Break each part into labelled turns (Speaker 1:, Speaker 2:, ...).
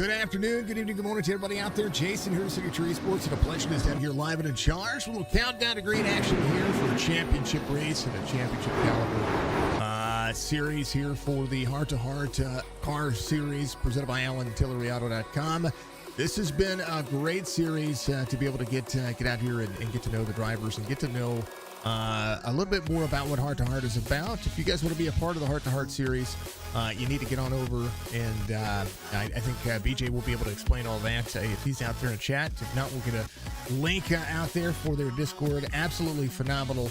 Speaker 1: Good afternoon, good evening, good morning to everybody out there. Jason here, Tillery Sports, and a pleasure to stand here live and in charge. A little countdown to great action here for a championship race and a championship caliber series here for the Hrt2Heart Cars Series presented by Tillery.com. This has been a great series to be able to get out here and get to know the drivers and get to know a little bit more about what Hrt2Heart is about. If you guys want to be a part of the Hrt2Heart series, you need to get on over, and I think BJ will be able to explain all that if he's out there in chat. If not, we'll get a link out there for their Discord. Absolutely phenomenal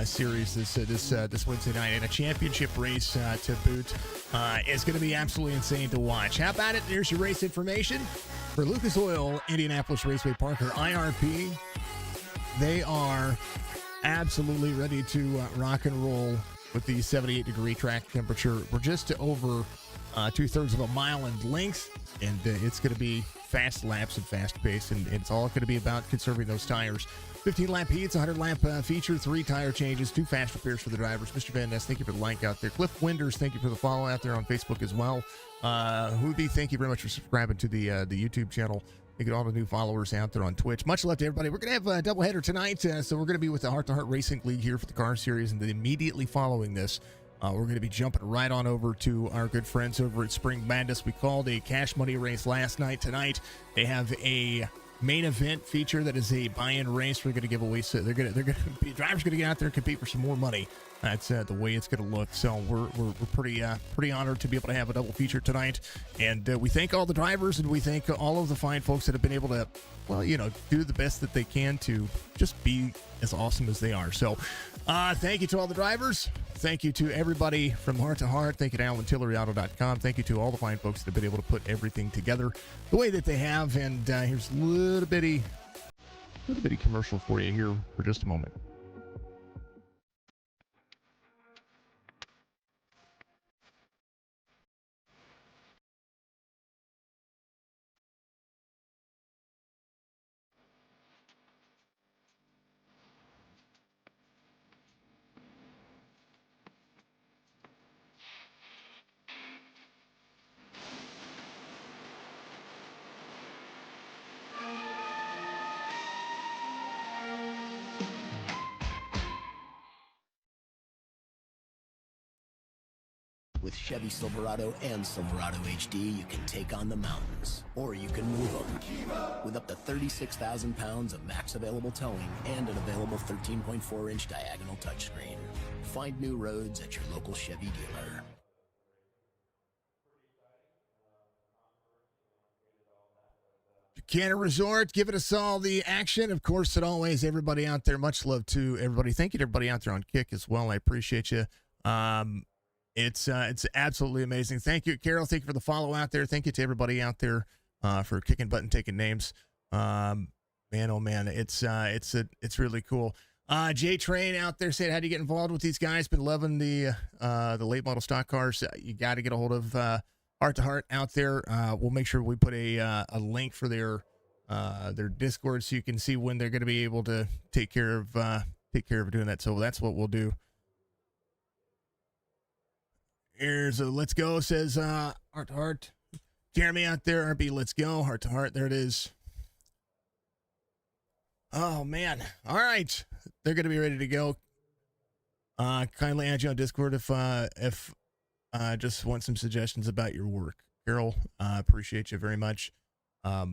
Speaker 1: series this Wednesday night, and a championship race to boot. It's going to be absolutely insane to watch. How about it? There's your race information for Lucas Oil, Indianapolis Raceway Parker, IRP. They are absolutely ready to rock and roll with the 78-degree track temperature. We're just over 2/3 of a mile in length, and it's going to be fast laps and fast pace, and it's all going to be about conserving those tires. 15-lap heats, 100-lap feature, 3 tire changes, 2 fast repairs for the drivers. Mr. Van Ness, thank you for the like out there. Cliff Winders, thank you for the follow out there on Facebook as well. Hoobie, thank you very much for subscribing to the YouTube channel. Thank you to all the new followers out there on Twitch. Much love to everybody. We're going to have a doubleheader tonight, so we're going to be with the Hrt2Heart Racing League here for the car series, and then immediately following this, we're going to be jumping right on over to our good friends over at Spring Madness. We called a cash money race last night. Tonight, they have a main event feature that is a buy-in race. We're going to give away, so they're going to be drivers going to get out there and compete for some more money. That's the way it's going to look. So we're pretty honored to be able to have a double feature tonight, and we thank all the drivers, and we thank all of the fine folks that have been able to, well, do the best that they can to just be as awesome as they are. So thank you to all the drivers. Thank you to everybody from Hrt2Heart. Thank you to Tillery.com. Thank you to all the fine folks that have been able to put everything together the way that they have. And here's a little bitty commercial for you here for just a moment.
Speaker 2: With Chevy Silverado and Silverado HD, you can take on the mountains, or you can move them. With up to 36,000 pounds of max available towing and an available 13.4-inch diagonal touchscreen. Find new roads at your local Chevy dealer.
Speaker 1: Buchanan Resort, giving us all the action. Of course, as always, everybody out there, much love to everybody. Thank you to everybody out there on Kick as well. I appreciate you. It's absolutely amazing. Thank you, Carol. Thank you for the follow out there. Thank you to everybody out there for kicking butt and taking names. Man, oh man, it's really cool. J Train out there saying, how do you get involved with these guys? Been loving the late model stock cars. You got to get a hold of Hrt2Heart out there. We'll make sure we put a link for their Discord so you can see when they're going to be able to take care of doing that. So that's what we'll do. Here's a let's go, says Hrt2Heart. Jeremy out there, RB, let's go. Hrt2Heart, there it is. Oh, man. All right. They're going to be ready to go. Kindly add you on Discord if just want some suggestions about your work. Carol, appreciate you very much. Yeah,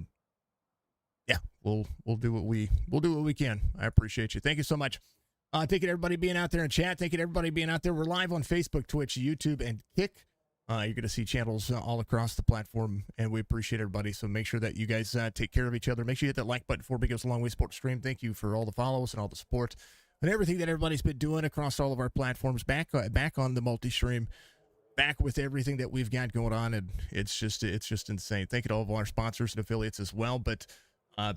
Speaker 1: we'll do what we can. I appreciate you. Thank you so much. Thank you to everybody being out there in chat. Thank you to everybody being out there. We're live on Facebook, Twitch, YouTube, and Kick. You're going to see channels all across the platform, and we appreciate everybody. So make sure that you guys take care of each other. Make sure you hit that like button before it goes a long way support stream. Thank you for all the follows and all the support and everything that everybody's been doing across all of our platforms. Back on the multi-stream, back with everything that we've got going on, and it's just insane. Thank you to all of our sponsors and affiliates as well, but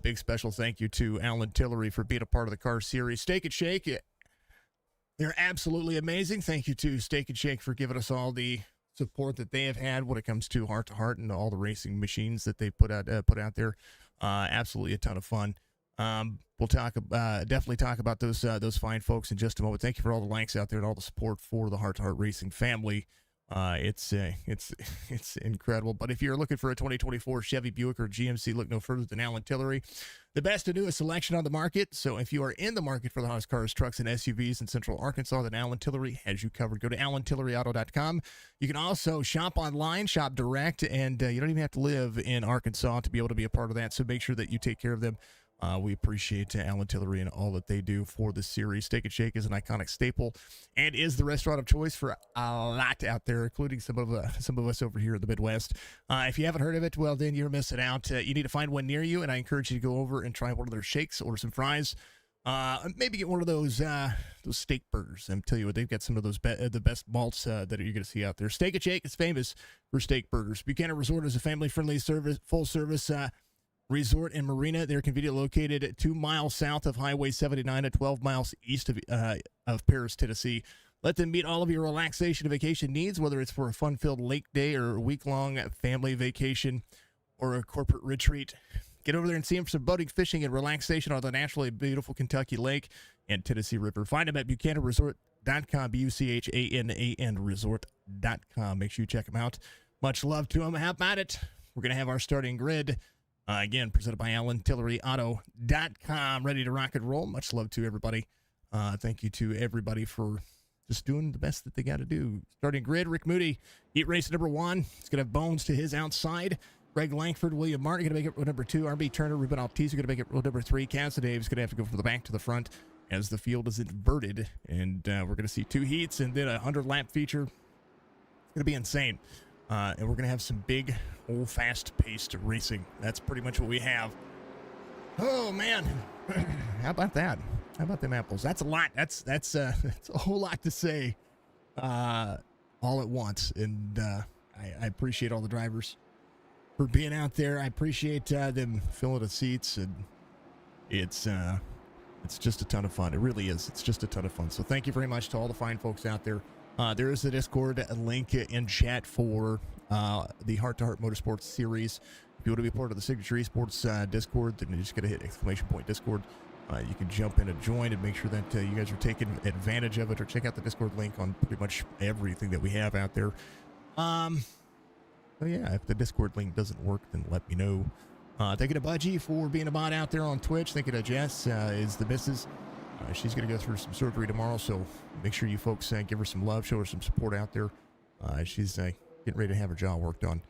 Speaker 1: big special thank you to Tillery for being a part of the car series. Steak and Shake, they're absolutely amazing. Thank you to Steak and Shake for giving us all the support that they have had when it comes to Hrt2Heart and all the racing machines that they put out there. Absolutely a ton of fun. We'll definitely talk about those fine folks in just a moment. Thank you for all the likes out there and all the support for the Hrt2Heart Racing family It's incredible. But if you're looking for a 2024 Chevy Buick or GMC, look no further than Alan Tillery. The best and newest selection on the market. So if you are in the market for the hottest cars, trucks, and SUVs in Central Arkansas, then Alan Tillery has you covered. Go to AlanTilleryAuto.com. You can also shop online, shop direct, and you don't even have to live in Arkansas to be able to be a part of that. So make sure that you take care of them. We appreciate Alan Tillery and all that they do for the series. Steak and Shake is an iconic staple and is the restaurant of choice for a lot out there, including some of us over here in the Midwest. If you haven't heard of it, well, then you're missing out. You need to find one near you, and I encourage you to go over and try one of their shakes, order some fries. Maybe get one of those steak burgers. I'm telling you what, they've got some of those the best malts that you're going to see out there. Steak and Shake is famous for steak burgers. Buchanan Resort is a family-friendly full-service resort and marina. They're conveniently located 2 miles south of Highway 79 and 12 miles east of Paris, Tennessee. Let them meet all of your relaxation and vacation needs, whether it's for a fun-filled lake day or a week-long family vacation or a corporate retreat. Get over there and see them for some boating, fishing, and relaxation on the naturally beautiful Kentucky Lake and Tennessee River. Find them at BuchananResort.com, BuchananResort.com. Resort.com. Make sure you check them out. Much love to them. How about it? We're going to have our starting grid. Again, presented by AlanTilleryAuto.com. Ready to rock and roll. Much love to everybody. Thank you to everybody for just doing the best that they got to do. Starting grid, Rick Moody, heat race number 1. He's going to have Bones to his outside. Greg Langford, William Martin going to make it row number 2. RB Turner, Ruben Altiz are going to make it row number 3. Casadave is going to have to go from the back to the front as the field is inverted. And we're going to see 2 heats and then a 100-lap feature. It's going to be insane. And we're going to have some big, old, fast-paced racing. That's pretty much what we have. Oh, man. How about that? How about them apples? That's a lot. That's a whole lot to say all at once. And I appreciate all the drivers for being out there. I appreciate them filling the seats. And it's just a ton of fun. It really is. It's just a ton of fun. So thank you very much to all the fine folks out there. There is a Discord link in chat for the Hrt2Heart Motorsports series. If you want to be part of the Signature Esports Discord, then you just got to hit !Discord. You can jump in and join and make sure that you guys are taking advantage of it, or check out the Discord link on pretty much everything that we have out there. So yeah, if the Discord link doesn't work, then let me know. Thank you to Budgie for being a bot out there on Twitch. Thank you to Jess, is the missus. She's going to go through some surgery tomorrow, so make sure you folks give her some love, show her some support out there. She's getting ready to have her jaw worked on.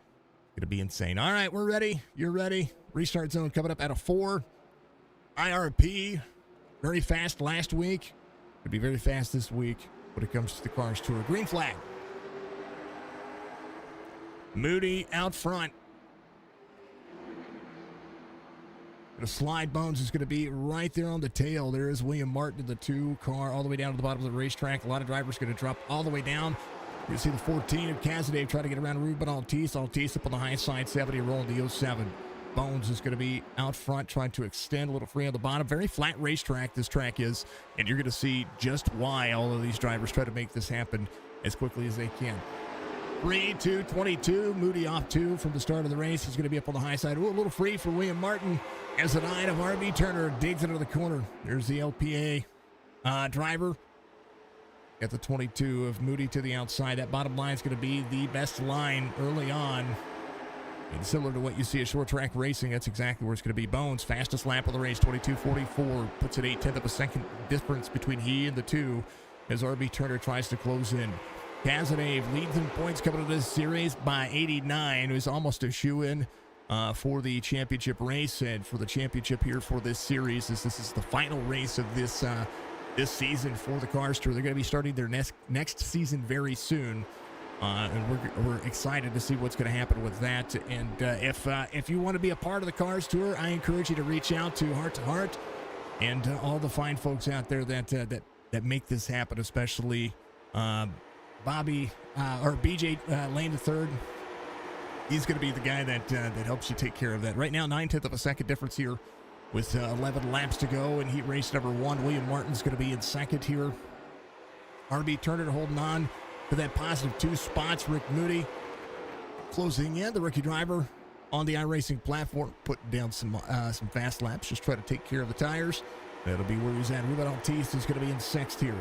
Speaker 1: Going to be insane. All right, we're ready. You're ready. Restart zone coming up at a 4. IRP, very fast last week. Could be very fast this week when it comes to the Cars Tour. Green flag. Moody out front. The slide Bones is going to be right there on the tail. There is William Martin in the 2 car all the way down to the bottom of the racetrack. A lot of drivers going to drop all the way down. You see the 14 of Casadave trying to get around Ruben Altiz. Altiz up on the high side, 70 rolling the 07. Bones is going to be out front trying to extend a little free on the bottom. Very flat racetrack this track is, and you're going to see just why all of these drivers try to make this happen as quickly as they can. 3-2-22, Moody off 2 from the start of the race. He's going to be up on the high side. Ooh, a little free for William Martin as the 9 of RB Turner digs into the corner. There's the LPA driver. Got the 22 of Moody to the outside. That bottom line is going to be the best line early on. And similar to what you see at short track racing, that's exactly where it's going to be. Bones, fastest lap of the race, 22:44. Puts it 0.8 of a second difference between he and the 2 as RB Turner tries to close in. Casadave leads in points coming into this series by 89. It was almost a shoe-in for the championship race and for the championship here for this series. As this is the final race of this this season for the Cars Tour. They're going to be starting their next season very soon, and we're excited to see what's going to happen with that. And if you want to be a part of the Cars Tour, I encourage you to reach out to Hrt2Heart and all the fine folks out there that make this happen, especially. Bobby or BJ Lane III, he's going to be the guy that helps you take care of that. Right now, 0.9 of a second difference here with 11 laps to go in heat race number 1. William Martin's going to be in second here. RB Turner holding on to that positive 2 spots. Rick Moody closing in, the rookie driver on the iRacing platform, putting down some fast laps, just try to take care of the tires. That'll be where he's at. Ruben Altiz is going to be in 6th here.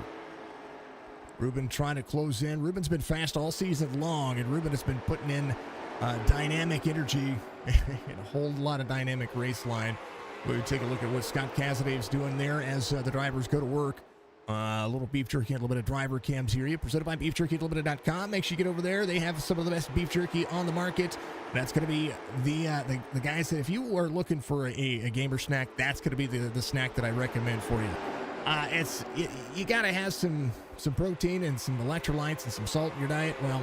Speaker 1: Ruben trying to close in. Ruben's been fast all season long, and Ruben has been putting in dynamic energy and a whole lot of dynamic race line. We'll take a look at what Scott Casadev's doing there as the drivers go to work. A little beef jerky, a little bit of driver cams here. Presented by beefjerky.com. Make sure you get over there. They have some of the best beef jerky on the market. That's going to be the guys that if you are looking for a gamer snack, that's going to be the snack that I recommend for you. You got to have some protein and some electrolytes and some salt in your diet. Well,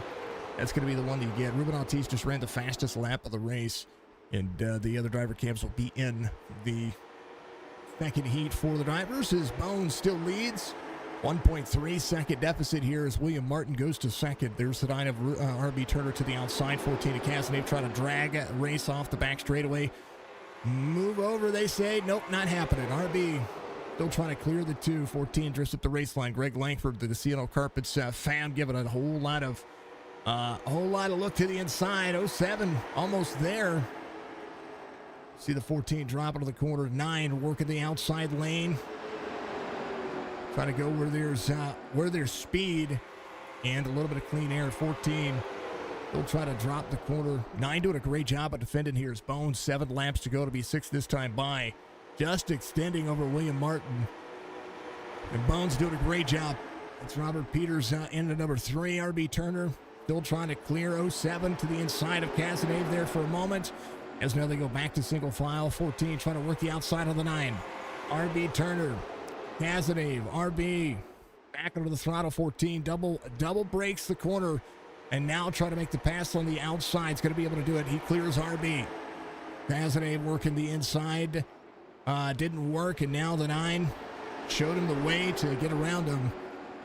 Speaker 1: that's going to be the one that you get. Ruben Ortiz just ran the fastest lap of the race, and the other driver cams will be in the second heat for the drivers as Bones still leads. 1.3 second deficit here as William Martin goes to second. There's the line of RB Turner to the outside. 14 to Casadev trying to drag a race off the back straightaway. Move over, they say. Nope, not happening. RB still trying to clear the 2. 14 drifts up the race line. Greg Langford, the CNO Carpets fan, giving it a whole lot of look to the inside. 07 almost there. See the 14 drop into the corner. 9 working the outside lane. Trying to go where there's speed and a little bit of clean air. 14 will try to drop the corner. 9 doing a great job of defending here. As Bones 7 laps to go to be 6 this time by. Just extending over William Martin. And Bones doing a great job. It's Robert Peters into number 3. RB Turner still trying to clear 07 to the inside of Casadev there for a moment. As now they go back to single file. 14 trying to work the outside of the 9. RB Turner, Casadev, RB back under the throttle. 14 double breaks the corner and now try to make the pass on the outside. It's going to be able to do it. He clears RB. Casadev working the inside. Didn't work, and now the 9 showed him the way to get around him.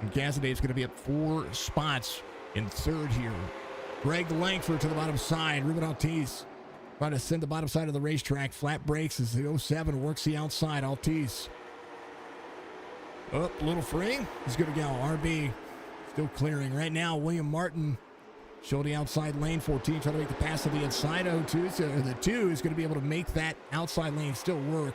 Speaker 1: And Casadev's going to be at 4 spots in third here. Greg Langford to the bottom side. Ruben Ortiz trying to send the bottom side of the racetrack. Flat brakes as the 07 works the outside. Ortiz up, a little free. He's going to go. RB still clearing. Right now, William Martin showed the outside lane. 14 trying to make the pass to the inside. 02, so the 2 is going to be able to make that outside lane still work.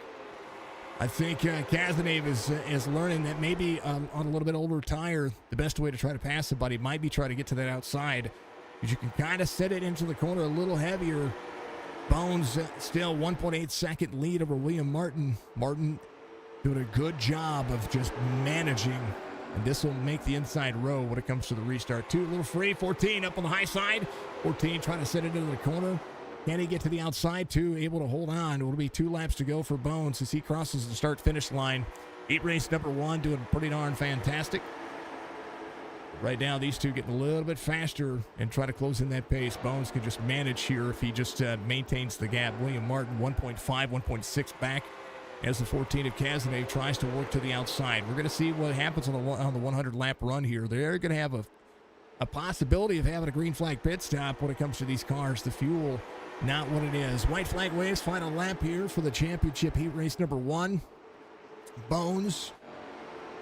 Speaker 1: I think Casadev is learning that maybe on a little bit older tire, the best way to try to pass somebody might be try to get to that outside, because you can kind of set it into the corner a little heavier. Bones still 1.8 second lead over William Martin. Martin doing a good job of just managing, and this will make the inside row when it comes to the restart. 2 a little free. 14 up on the high side. 14 trying to set it into the corner. Can he get to the outside? 2 able to hold on. It'll be 2 laps to go for Bones as he crosses the start-finish line. Heat race number 1 doing pretty darn fantastic. Right now, these 2 getting a little bit faster and try to close in that pace. Bones can just manage here if he just maintains the gap. William Martin 1.5, 1.6 back as the 14 of Casadev tries to work to the outside. We're going to see what happens on the 100-lap run here. They're going to have a possibility of having a green flag pit stop when it comes to these cars. The fuel, not what it is. White flag waves, final lap here for the championship heat race number 1. Bones,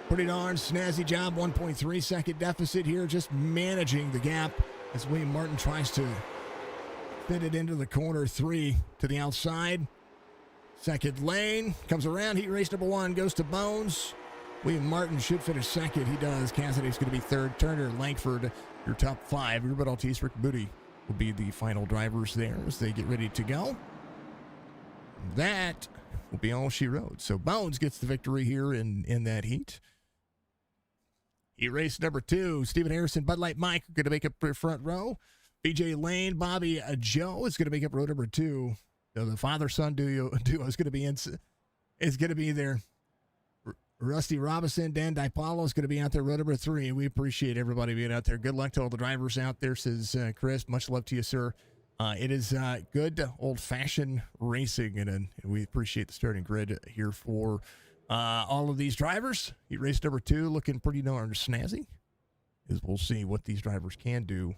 Speaker 1: pretty darn snazzy job. 1.3 second deficit here, just managing the gap as William Martin tries to fit it into the corner. 3 to the outside. Second lane, comes around. Heat race number 1 goes to Bones. William Martin should finish second. He does. Casadev's going to be third. Turner, Langford, your top 5. Ruben Ortiz, Rick Booty will be the final drivers there as they get ready to go. That will be all she wrote. So Bones gets the victory here in that heat. Heat race number 2, Stephen Harrison, Bud Light Mike are going to make up front row. BJ Lane, Bobby Joe is going to make up row number 2. So the father-son duo is going to be there. Rusty Robinson, Dan DiPaolo is going to be out there, row number 3. We appreciate everybody being out there. Good luck to all the drivers out there, says Chris. Much love to you, sir. It is good old-fashioned racing, and we appreciate the starting grid here for all of these drivers. Heat race number 2 looking pretty darn snazzy, as we'll see what these drivers can do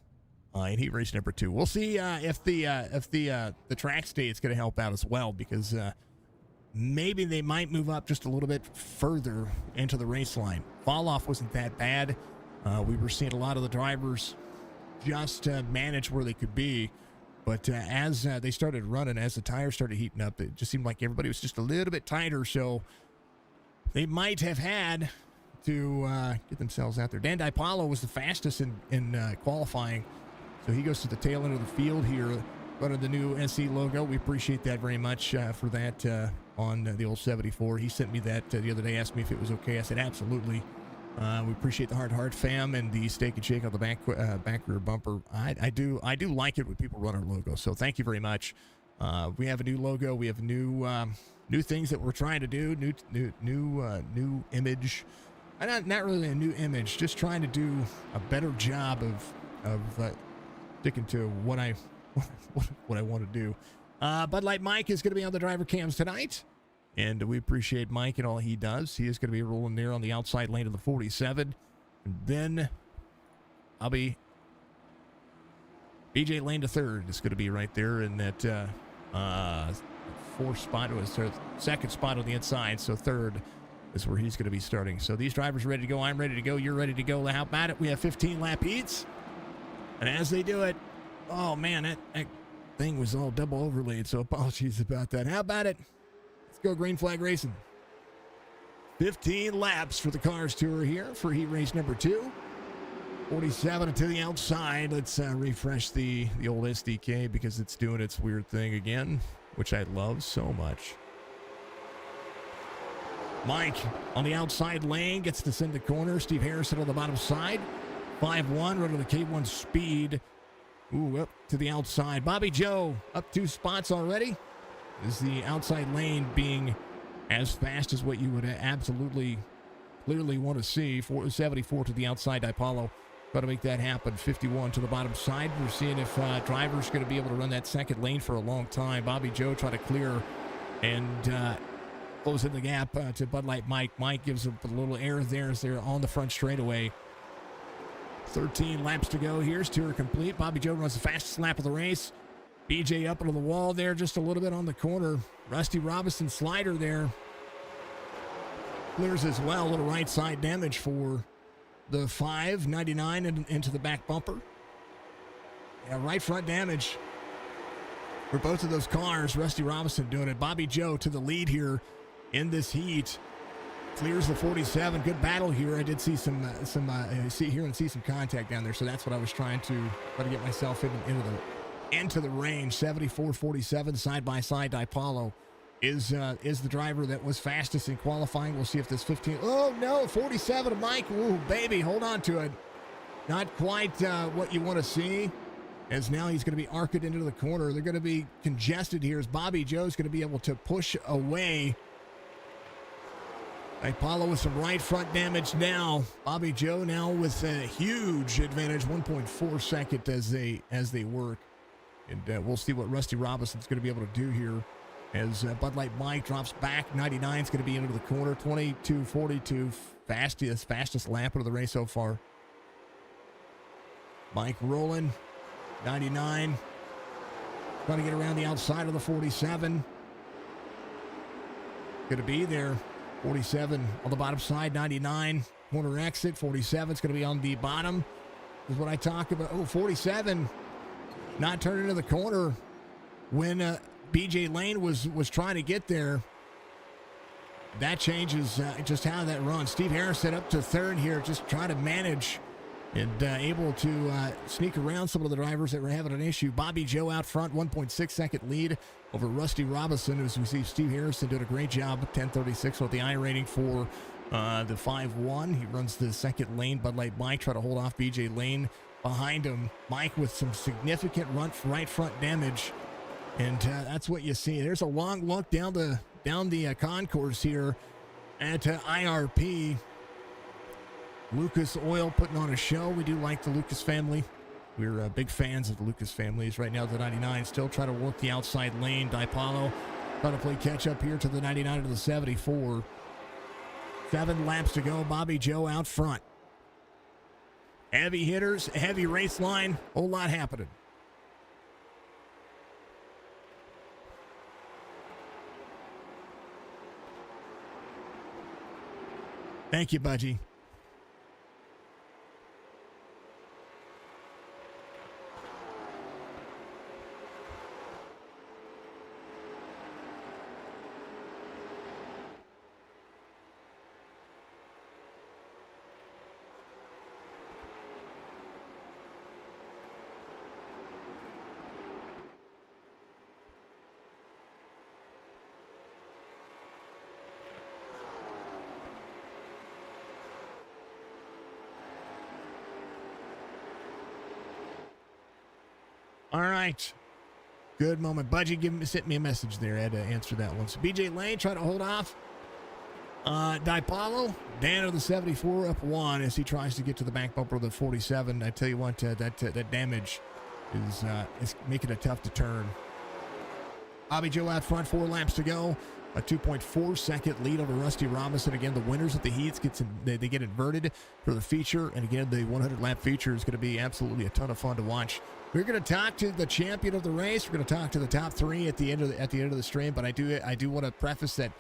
Speaker 1: in heat race number 2. We'll see if the track state is going to help out as well, because maybe they might move up just a little bit further into the race line. Fall off wasn't that bad. We were seeing a lot of the drivers just manage where they could be. But as they started running, as the tires started heating up, it just seemed like everybody was just a little bit tighter. So they might have had to get themselves out there. Dan DiPaolo was the fastest in qualifying, so he goes to the tail end of the field here under the new SE logo. We appreciate that very much for that on the old 74. He sent me that the other day, asked me if it was okay. I said absolutely. We appreciate the Hrt2Heart fam and the Steak and Shake on the back rear bumper. I do like it when people run our logo, so thank you very much. We have a new logo. We have new things that we're trying to do. New image. Not really a new image. Just trying to do a better job of sticking to what I want to do. Bud Light Mike is going to be on the driver cams tonight, and we appreciate Mike and all he does. He is going to be rolling there on the outside lane of the 47. And then I'll be BJ Lane to third. It's going to be right there in that fourth spot. It was second spot on the inside, so third is where he's going to be starting. So these drivers are ready to go. I'm ready to go. You're ready to go. How about it? We have 15 lap heats, and as they do it, oh man, that thing was all double overlaid, so apologies about that. How about it? Let's go green flag racing. 15 laps for the Cars Tour here for heat race number 2. 47 to the outside. Let's refresh the old SDK because it's doing its weird thing again, which I love so much. Mike on the outside lane gets to send the corner. Steve Harrison on the bottom side. 5-1, running the K1 speed. Ooh, up to the outside. Bobby Joe up 2 spots already. Is the outside lane being as fast as what you would absolutely clearly want to see. 74 to the outside. DiPaolo got to make that happen. 51 to the bottom side. We're seeing if drivers going to be able to run that second lane for a long time. Bobby Joe trying to clear and close in the gap to Bud Light Mike. Mike gives a little air there as they're on the front straightaway. 13 laps to go. Here's tour complete. Bobby Joe runs the fastest lap of the race. BJ up into the wall there, just a little bit on the corner. Rusty Robinson slider there. Clears as well. A little right side damage for the 599 and into the back bumper. Yeah, right front damage for both of those cars. Rusty Robinson doing it. Bobby Joe to the lead here in this heat. Clears the 47. Good battle here. I did see some contact down there, so that's what I was trying to get myself into the range. 74-47 side by side. DiPaolo is the driver that was fastest in qualifying. We'll see if this 15. Oh no, 47 to Mike. Ooh, baby, hold on to it. Not quite what you want to see. As now he's going to be arced into the corner. They're going to be congested here as Bobby Joe's going to be able to push away. DiPaolo with some right front damage now. Bobby Joe now with a huge advantage, 1.4 second as they work. And we'll see what Rusty Robinson's going to be able to do here as Bud Light Mike drops back. 99 is going to be into the corner. 22-42, fastest lap of the race so far. Mike rolling. 99 trying to get around the outside of the 47. Going to be there. 47 on the bottom side. 99 corner exit. 47 is going to be on the bottom. Is what I talk about. Oh, 47 not turning into the corner when BJ Lane was trying to get there. That changes just how that runs. Steve Harrison up to third here, just trying to manage and able to sneak around some of the drivers that were having an issue. Bobby Joe out front, 1.6 second lead over Rusty Robinson, as we see Steve Harrison did a great job. 10:36 with the I rating for the 5-1. He runs the second lane. Bud Light Mike try to hold off BJ Lane behind him. Mike with some significant right front damage, and that's what you see. There's a long look down the concourse here at IRP. Lucas Oil putting on a show. We do like the Lucas family. We're big fans of the Lucas families. Right now, the 99 still trying to work the outside lane. DiPaolo trying to play catch up here to the 99 to the 74. 7 laps to go. Bobby Joe out front. Heavy hitters, heavy race line. Whole lot happening. Thank you, Budgie. All right. Good moment. Budgie sent me a message there. I had to answer that one. So BJ Lane trying to hold off. DiPaolo, Dan of the 74 up 1 as he tries to get to the back bumper of the 47. I tell you what, that damage is making it tough to turn. Bobby Joe out front, 4 laps to go. A 2.4 second lead over Rusty Robinson. Again, the winners of the heats they get inverted for the feature, and again, the 100 lap feature is going to be absolutely a ton of fun to watch. We're going to talk to the champion of the race. We're going to talk to the top 3 at the end of the stream. But I do want to preface that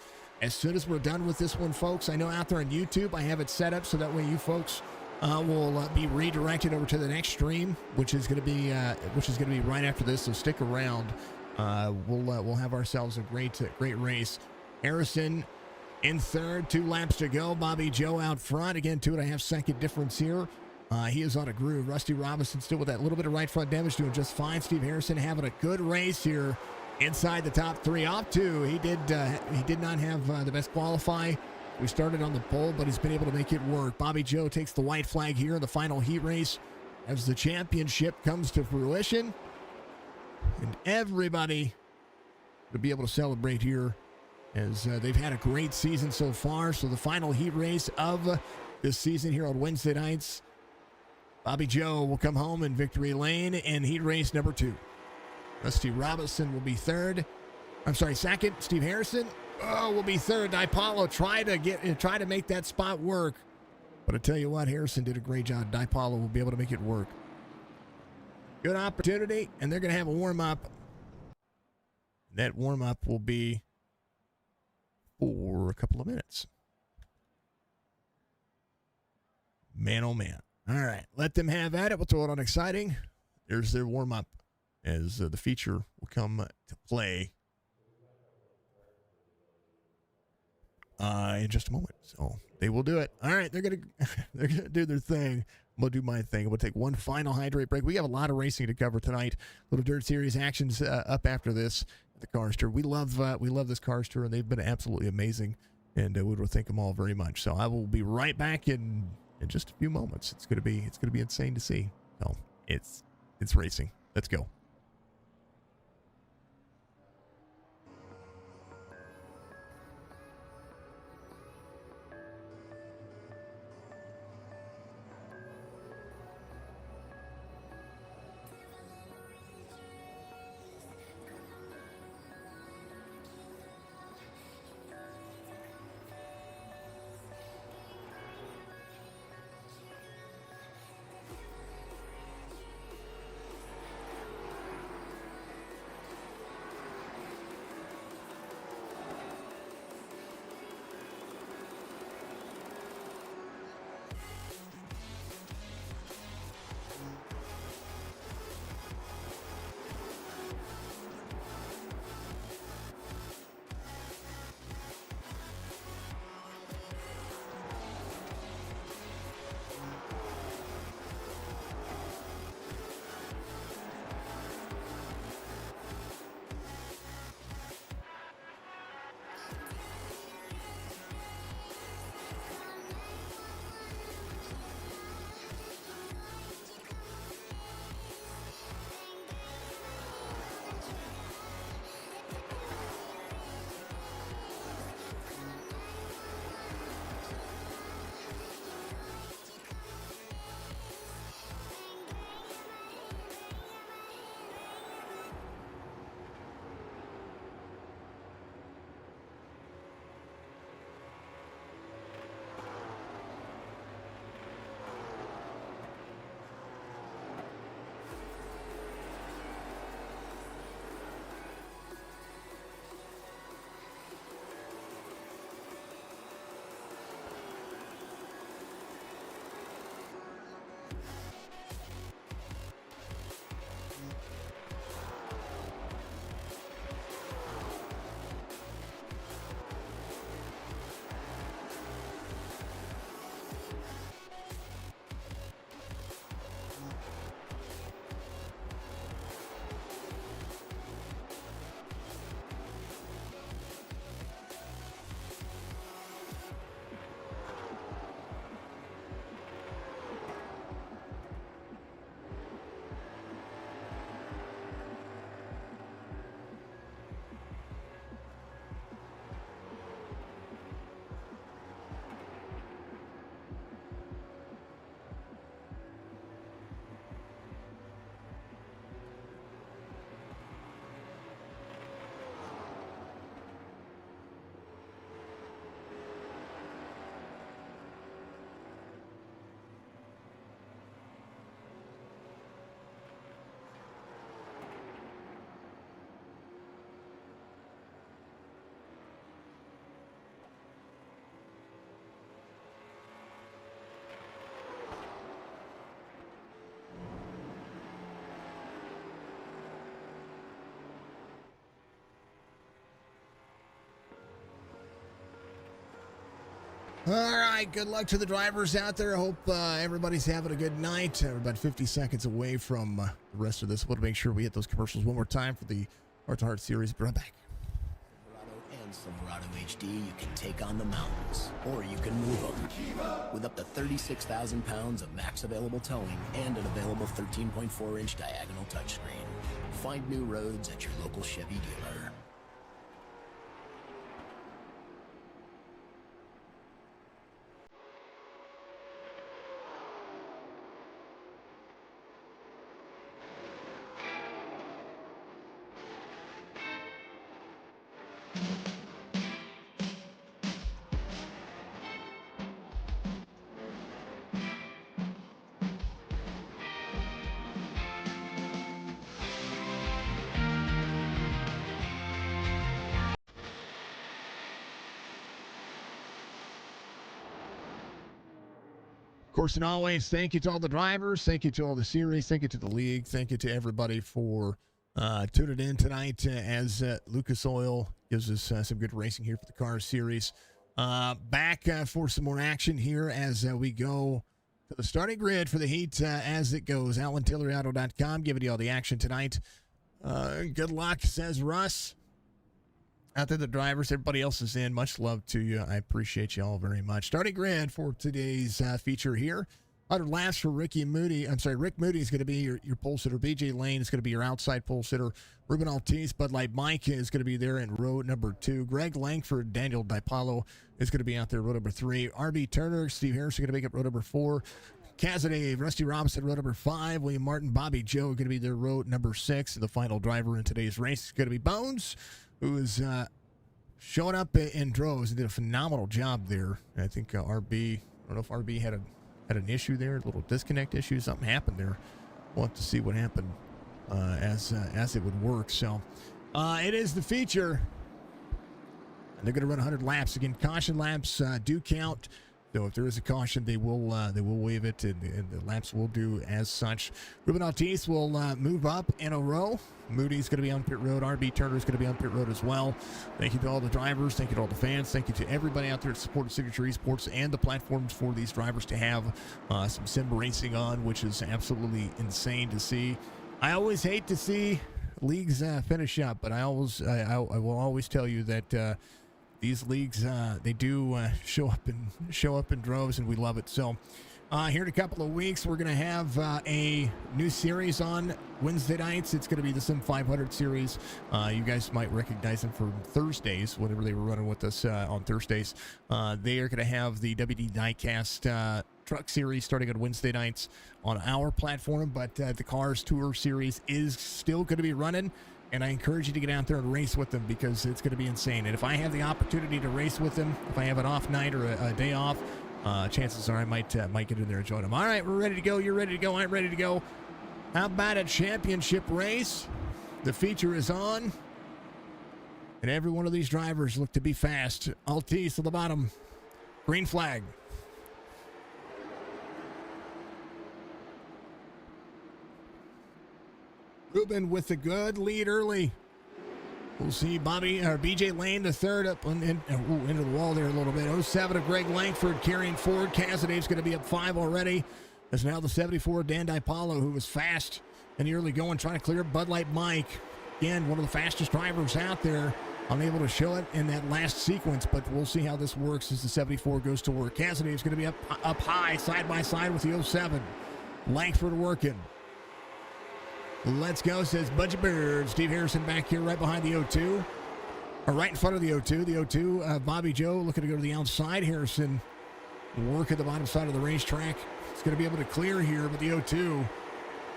Speaker 1: as soon as we're done with this one, folks, I know out there on YouTube I have it set up so that way you folks will be redirected over to the next stream, which is going to be right after this. So stick around. We'll have ourselves a great race. Harrison in third, 2 laps to go. Bobby Joe out front. Again, 2.5 second difference here. He is on a groove. Rusty Robinson still with that little bit of right front damage, doing just fine. Steve Harrison having a good race here inside the top 3. Off 2. He did not have the best qualify. We started on the pole, but he's been able to make it work. Bobby Joe takes the white flag here in the final heat race as the championship comes to fruition. And everybody will be able to celebrate here as they've had a great season so far. So the final heat race of this season here on Wednesday nights. Bobby Joe will come home in victory lane in heat race number 2. Rusty Robinson will be second. Steve Harrison will be third. DiPaolo try to make that spot work. But I tell you what, Harrison did a great job. DiPaolo will be able to make it work. Good opportunity, and they're going to have a warm-up. That warm-up will be for a couple of minutes. Man, oh man. All right, let them have at it. We'll throw it on exciting. There's their warm-up as the feature will come to play in just a moment. So they will do it. All right, they're gonna do their thing. I'm gonna do my thing. We'll take one final hydrate break. We have a lot of racing to cover tonight. Little Dirt Series actions up after this at the Cars Tour. We love this Cars Tour, and they've been absolutely amazing, and we will thank them all very much. So I will be right back in just a few moments. It's gonna be insane to see. So it's racing. Let's go. All right, good luck to the drivers out there. I hope everybody's having a good night. We're about 50 seconds away from the rest of this. We'll make sure we hit those commercials one more time for the Hrt2Heart series. Be right back.
Speaker 2: Silverado and Silverado HD, you can take on the mountains, or you can move them. With up to 36,000 pounds of max available towing and an available 13.4-inch diagonal touchscreen. Find new roads at your local Chevy dealer.
Speaker 1: Of course, and always, thank you to all the drivers. Thank you to all the series. Thank you to the league. Thank you to everybody for tuning in tonight as Lucas Oil gives us some good racing here for the Cars series. Back for some more action here as we go to the starting grid for the heat as it goes. AlanTilleryAuto.com giving you all the action tonight. Good luck, says Russ. Out there, the drivers, everybody else is in. Much love to you. I appreciate you all very much. Starting grid for today's feature here. 100 laps for Rick Moody is going to be your pole sitter. BJ Lane is going to be your outside pole sitter. Ruben Altice, Bud Light Mike is going to be there in row number 2. Greg Langford, Daniel DiPaolo is going to be out there row number 3. RB Turner, Steve Harris are going to make up row number 4. Casadave, Rusty Robinson, row number 5. William Martin, Bobby Joe are going to be their row number 6. The final driver in today's race is going to be Bones, who is showing up in droves and did a phenomenal job there. I think RB, I don't know if RB had an issue there, a little disconnect issue, something happened there. We'll have to see what happened as it would work. So it is the feature. And they're going to run 100 laps. Again, caution laps do count. So if there is a caution, they will waive it, and the laps will do as such. Ruben Altice will move up in a row. Moody's going to be on pit road. RB Turner is going to be on pit road as well. Thank you to all the drivers. Thank you to all the fans. Thank you to everybody out there that supported Signature Esports and the platforms for these drivers to have some sim racing on, which is absolutely insane to see. I always hate to see leagues finish up, but I will always tell you that these leagues, they do show up in droves, and we love it. So here in a couple of weeks, we're going to have a new series on Wednesday nights. It's going to be the Sim 500 series. You guys might recognize them from Thursdays, whenever they were running with us on Thursdays. They are going to have the WD Diecast truck series starting on Wednesday nights on our platform, but the Cars Tour series is still going to be running. And I encourage you to get out there and race with them, because it's going to be insane. And if I have the opportunity to race with them, if I have an off night or a day off, chances are I might get in there and join them. All right, we're ready to go. You're ready to go. I'm ready to go. How about a championship race? The feature is on. And every one of these drivers look to be fast. Altice at the bottom. Green flag. Ruben with a good lead early. We'll see BJ Lane the third up into the wall there a little bit. 07 of Greg Langford carrying forward. Casadave's going to be up 5 already. There's now the 74 Dan DiPaolo, who was fast in the early going, trying to clear Bud Light Mike. Again, one of the fastest drivers out there. Unable to show it in that last sequence, but we'll see how this works as the 74 goes to work. Casadave's going to be up high, side by side with the 07. Langford working. Let's go, says Budgie Bird. Steve Harrison back here right behind the 02. Or right in front of the 02. The 02, Bobby Joe looking to go to the outside. Harrison work at the bottom side of the racetrack. He's going to be able to clear here, but the 02 going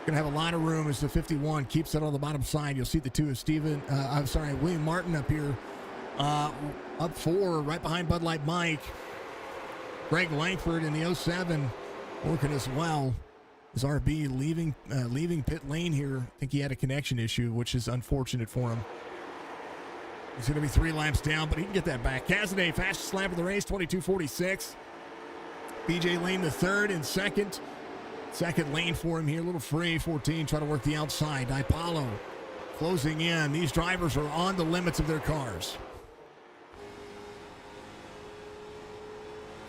Speaker 1: to have a lot of room as the 51 keeps it on the bottom side. You'll see the 2 of William Martin up here. Up 4, right behind Bud Light Mike. Greg Langford in the 07 working as well. Is RB leaving pit lane here. I think he had a connection issue, which is unfortunate for him. He's going to be 3 laps down, but he can get that back. Casadave, fastest lap of the race, 22:46. BJ Lane the third in second. Second lane for him here, a little free. 14 trying to work the outside. DiPaolo closing in. These drivers are on the limits of their cars.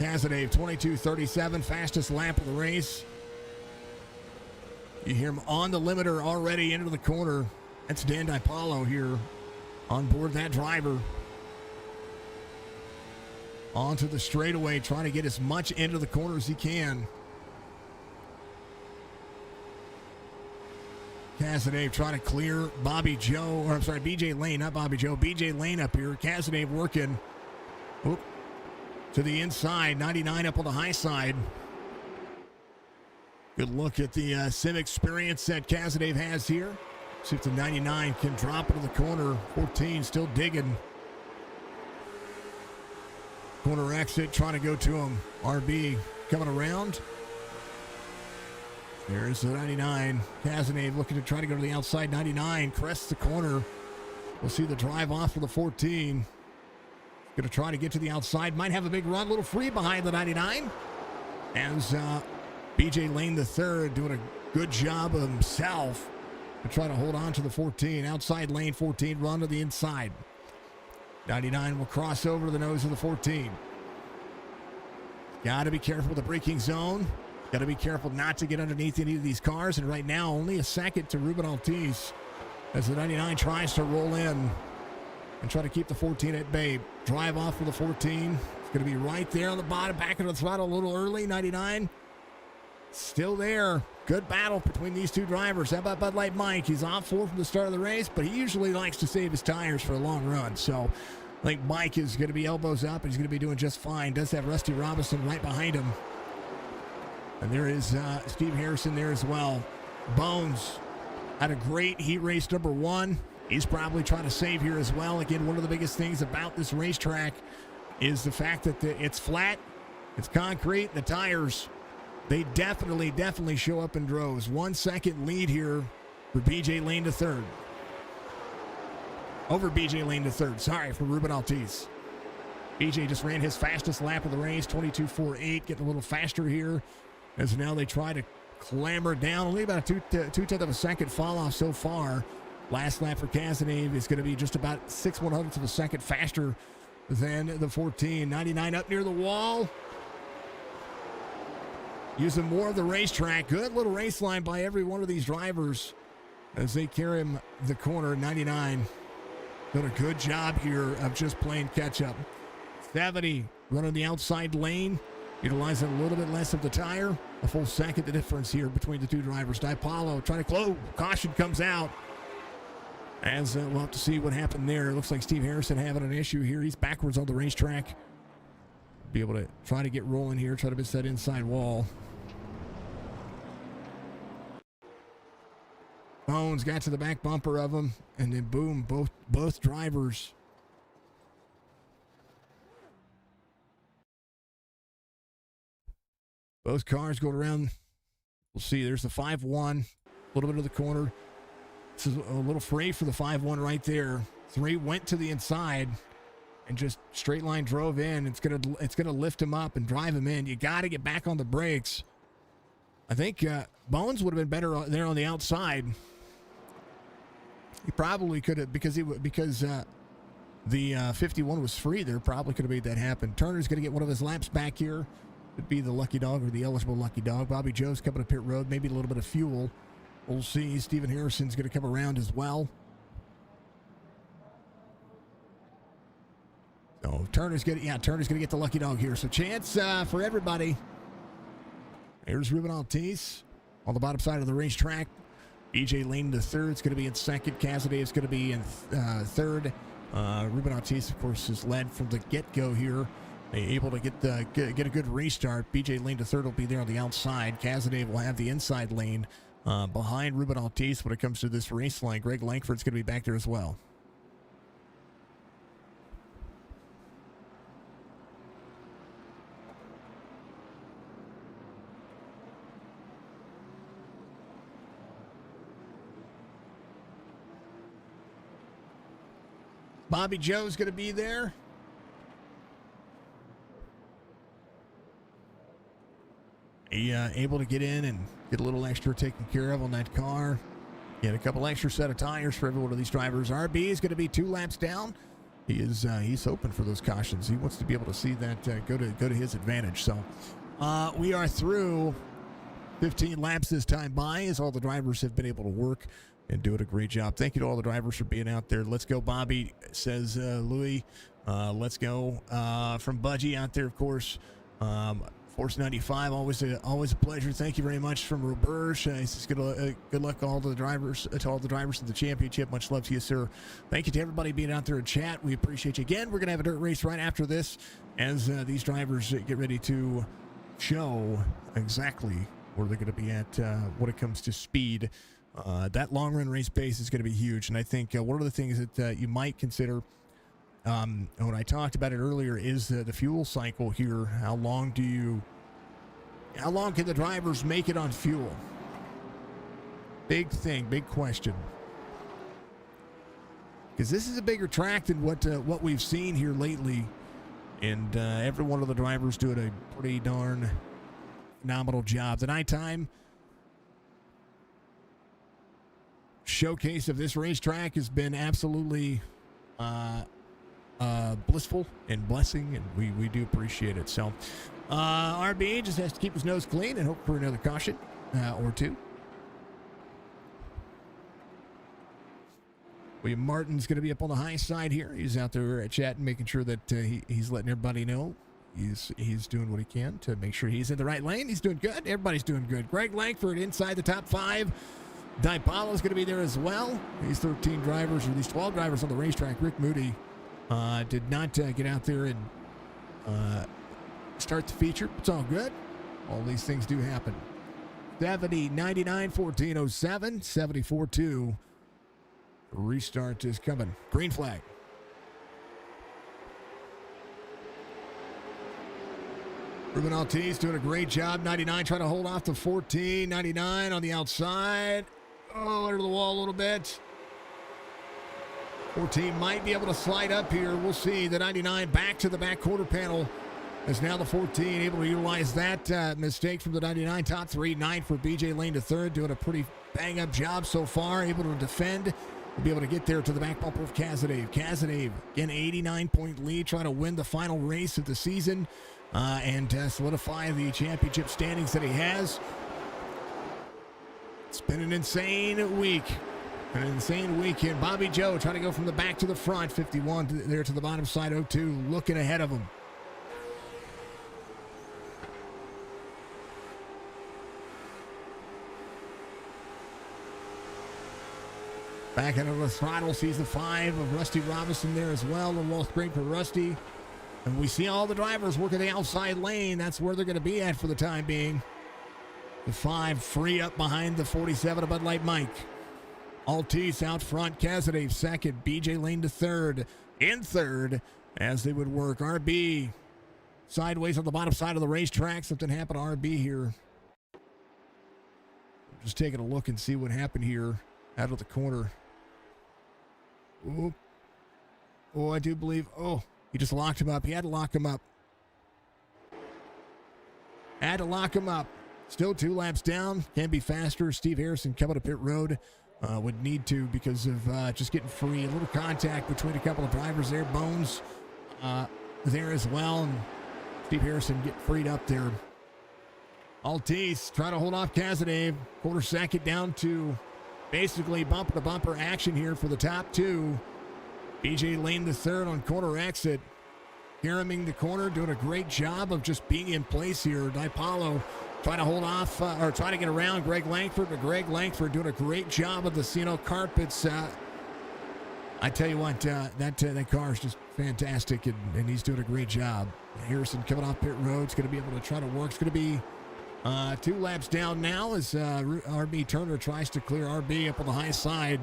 Speaker 1: Cazenave, 22:37, fastest lap of the race. You hear him on the limiter already into the corner. That's Dan DiPaolo here on board that driver. Onto the straightaway, trying to get as much into the corner as he can. Cazenave trying to clear BJ Lane, not Bobby Joe, BJ Lane up here. Cazenave working to the inside, 99 up on the high side. Good look at the sim experience that Cazenave has here. See if the 99 can drop into the corner. 14 still digging. Corner exit, trying to go to him. RB coming around. There's the 99. Cazenave looking to try to go to the outside. 99 crests the corner. We'll see the drive off for the 14. Going to try to get to the outside. Might have a big run. A little free behind the 99. As BJ Lane III doing a good job of himself to try to hold on to the 14. Outside lane 14, run to the inside. 99 will cross over to the nose of the 14. Got to be careful with the braking zone. Got to be careful not to get underneath any of these cars. And right now, only a second to Ruben Altice as the 99 tries to roll in and try to keep the 14 at bay. Drive off for the 14. It's going to be right there on the bottom, back into the throttle a little early. 99 still there. Good battle between these two drivers. How about Bud Light Mike? He's off 4 from the start of the race, but he usually likes to save his tires for a long run. So I think Mike is going to be elbows up, and he's going to be doing just fine. Does have Rusty Robinson right behind him. And there is Steve Harrison there as well. Bones had a great heat race number 1. He's probably trying to save here as well. Again, one of the biggest things about this racetrack is the fact that it's flat, it's concrete, the tires, they definitely show up in droves. 1 second lead here for BJ Lane III. Over BJ Lane III, sorry, for Ruben Altice. BJ just ran his fastest lap of the race, 22:48, getting a little faster here. As now they try to clamber down. Only about a two-tenth of a second fall off so far. Last lap for Cazenave is going to be just about 6/100ths of a second faster than the 14. 99 up near the wall. Using more of the racetrack. Good little race line by every one of these drivers as they carry him the corner. 99 doing a good job here of just playing catch up. 70 running the outside lane. Utilizing a little bit less of the tire. A full second the difference here between the two drivers. DiPaolo trying to close. Caution comes out. As we'll have to see what happened there. It looks like Steve Harrison having an issue here. He's backwards on the racetrack. Be able to try to get rolling here. Try to miss that inside wall. Bones got to the back bumper of him. And then boom, both drivers. Both cars go around. We'll see. There's the 5-1. A little bit of the corner. This is a little free for the 5-1 right there. 3 went to the inside and just straight line drove in. It's gonna lift him up and drive him in. You got to get back on the brakes. I think Bones would have been better there on the outside. He probably could have because the 51 was free there. Probably could have made that happen. Turner's going to get one of his laps back here. Could be the lucky dog or the eligible lucky dog. Bobby Joe's coming to pit road. Maybe a little bit of fuel. We'll see. Stephen Harrison's going to come around as well. So Turner's going to get the lucky dog here. So chance for everybody. Here's Ruben Altice on the bottom side of the racetrack. BJ Lane the third is going to be in second. Cazenave is going to be in third. Ruben Altice, of course, is led from the get-go here. Able to get a good restart. BJ Lane the third will be there on the outside. Cazenave will have the inside lane behind Ruben Altice when it comes to this race line. Greg Langford's going to be back there as well. Bobby Joe's going to be there. He able to get in and get a little extra taken care of on that car. Get a couple extra set of tires for every one of these drivers. RB is going to be 2 laps down. he's hoping for those cautions. He wants to be able to see that go to his advantage. So we are through 15 laps this time by, as all the drivers have been able to work and doing a great job. Thank you to all the drivers for being out there. Let's go, Bobby, says Louis. Let's go from Budgie out there, of course. Force 95, always a pleasure. Thank you very much from Roberge. He says good luck to all the drivers, in the championship. Much love to you, sir. Thank you to everybody being out there in chat. We appreciate you. Again, we're going to have a dirt race right after this as these drivers get ready to show exactly where they're going to be at when it comes to speed. That long run race pace is going to be huge. And I think one of the things that you might consider, when I talked about it earlier, is the fuel cycle here. How long can the drivers make it on fuel? Big thing, big question. Because this is a bigger track than what we've seen here lately. And every one of the drivers doing a pretty darn phenomenal job. The nighttime showcase of this racetrack has been absolutely blissful and blessing, and we do appreciate it. So RB just has to keep his nose clean and hope for another caution or two. William Martin's going to be up on the high side here. He's out there chatting, making sure that he's letting everybody know he's doing what he can to make sure he's in the right lane. He's doing good. Everybody's doing good. Greg Langford inside the top 5. Dipalo's going to be there as well. These 13 drivers, or these 12 drivers on the racetrack. Rick Moody did not get out there and start the feature. It's all good. All these things do happen. 70, 99, 1407, 74-2. Restart is coming. Green flag. Ruben Altiz doing a great job. 99 trying to hold off the 14. 99 on the outside. Oh, under the wall a little bit. 14 might be able to slide up here. We'll see. The 99 back to the back quarter panel. As now the 14 able to utilize that mistake from the 99. Top 3. 9 for BJ Lane to third. Doing a pretty bang-up job so far. Able to defend. We'll be able to get there to the back bumper of Kazadave. Kazadave, again, 89-point lead. Trying to win the final race of the season. And solidify the championship standings that he has. It's been an insane week. An insane weekend. Bobby Joe trying to go from the back to the front. 51 there to the bottom side. 02 looking ahead of him. Back into the throttle. Sees the 5 of Rusty Robinson there as well. A little great for Rusty. And we see all the drivers working the outside lane. That's where they're going to be at for the time being. The 5 free up behind the 47 of Bud Light Mike. Altice out front. Kazadave second. BJ Lane to third. In third as they would work. RB sideways on the bottom side of the racetrack. Something happened to RB here. Just taking a look and see what happened here out of the corner. Oh, I do believe. Oh. He just locked him up. He had to lock him up. Still 2 laps down. Can be faster. Steve Harrison coming to pit road. Would need to because of just getting free. A little contact between a couple of drivers there. Bones there as well. And Steve Harrison getting freed up there. Altice trying to hold off Kazadave. Quarter second down to basically bumper-to-bumper action here for the top 2. BJ Lane the third on corner exit. Harriming the corner, doing a great job of just being in place here. Dipalo trying to hold off, or trying to get around Greg Langford, but Greg Langford doing a great job of the Sino carpets. I tell you what, that car is just fantastic, and he's doing a great job. Harrison coming off pit road. It's going to be able to try to work. It's going to be 2 laps down now as RB Turner tries to clear RB up on the high side.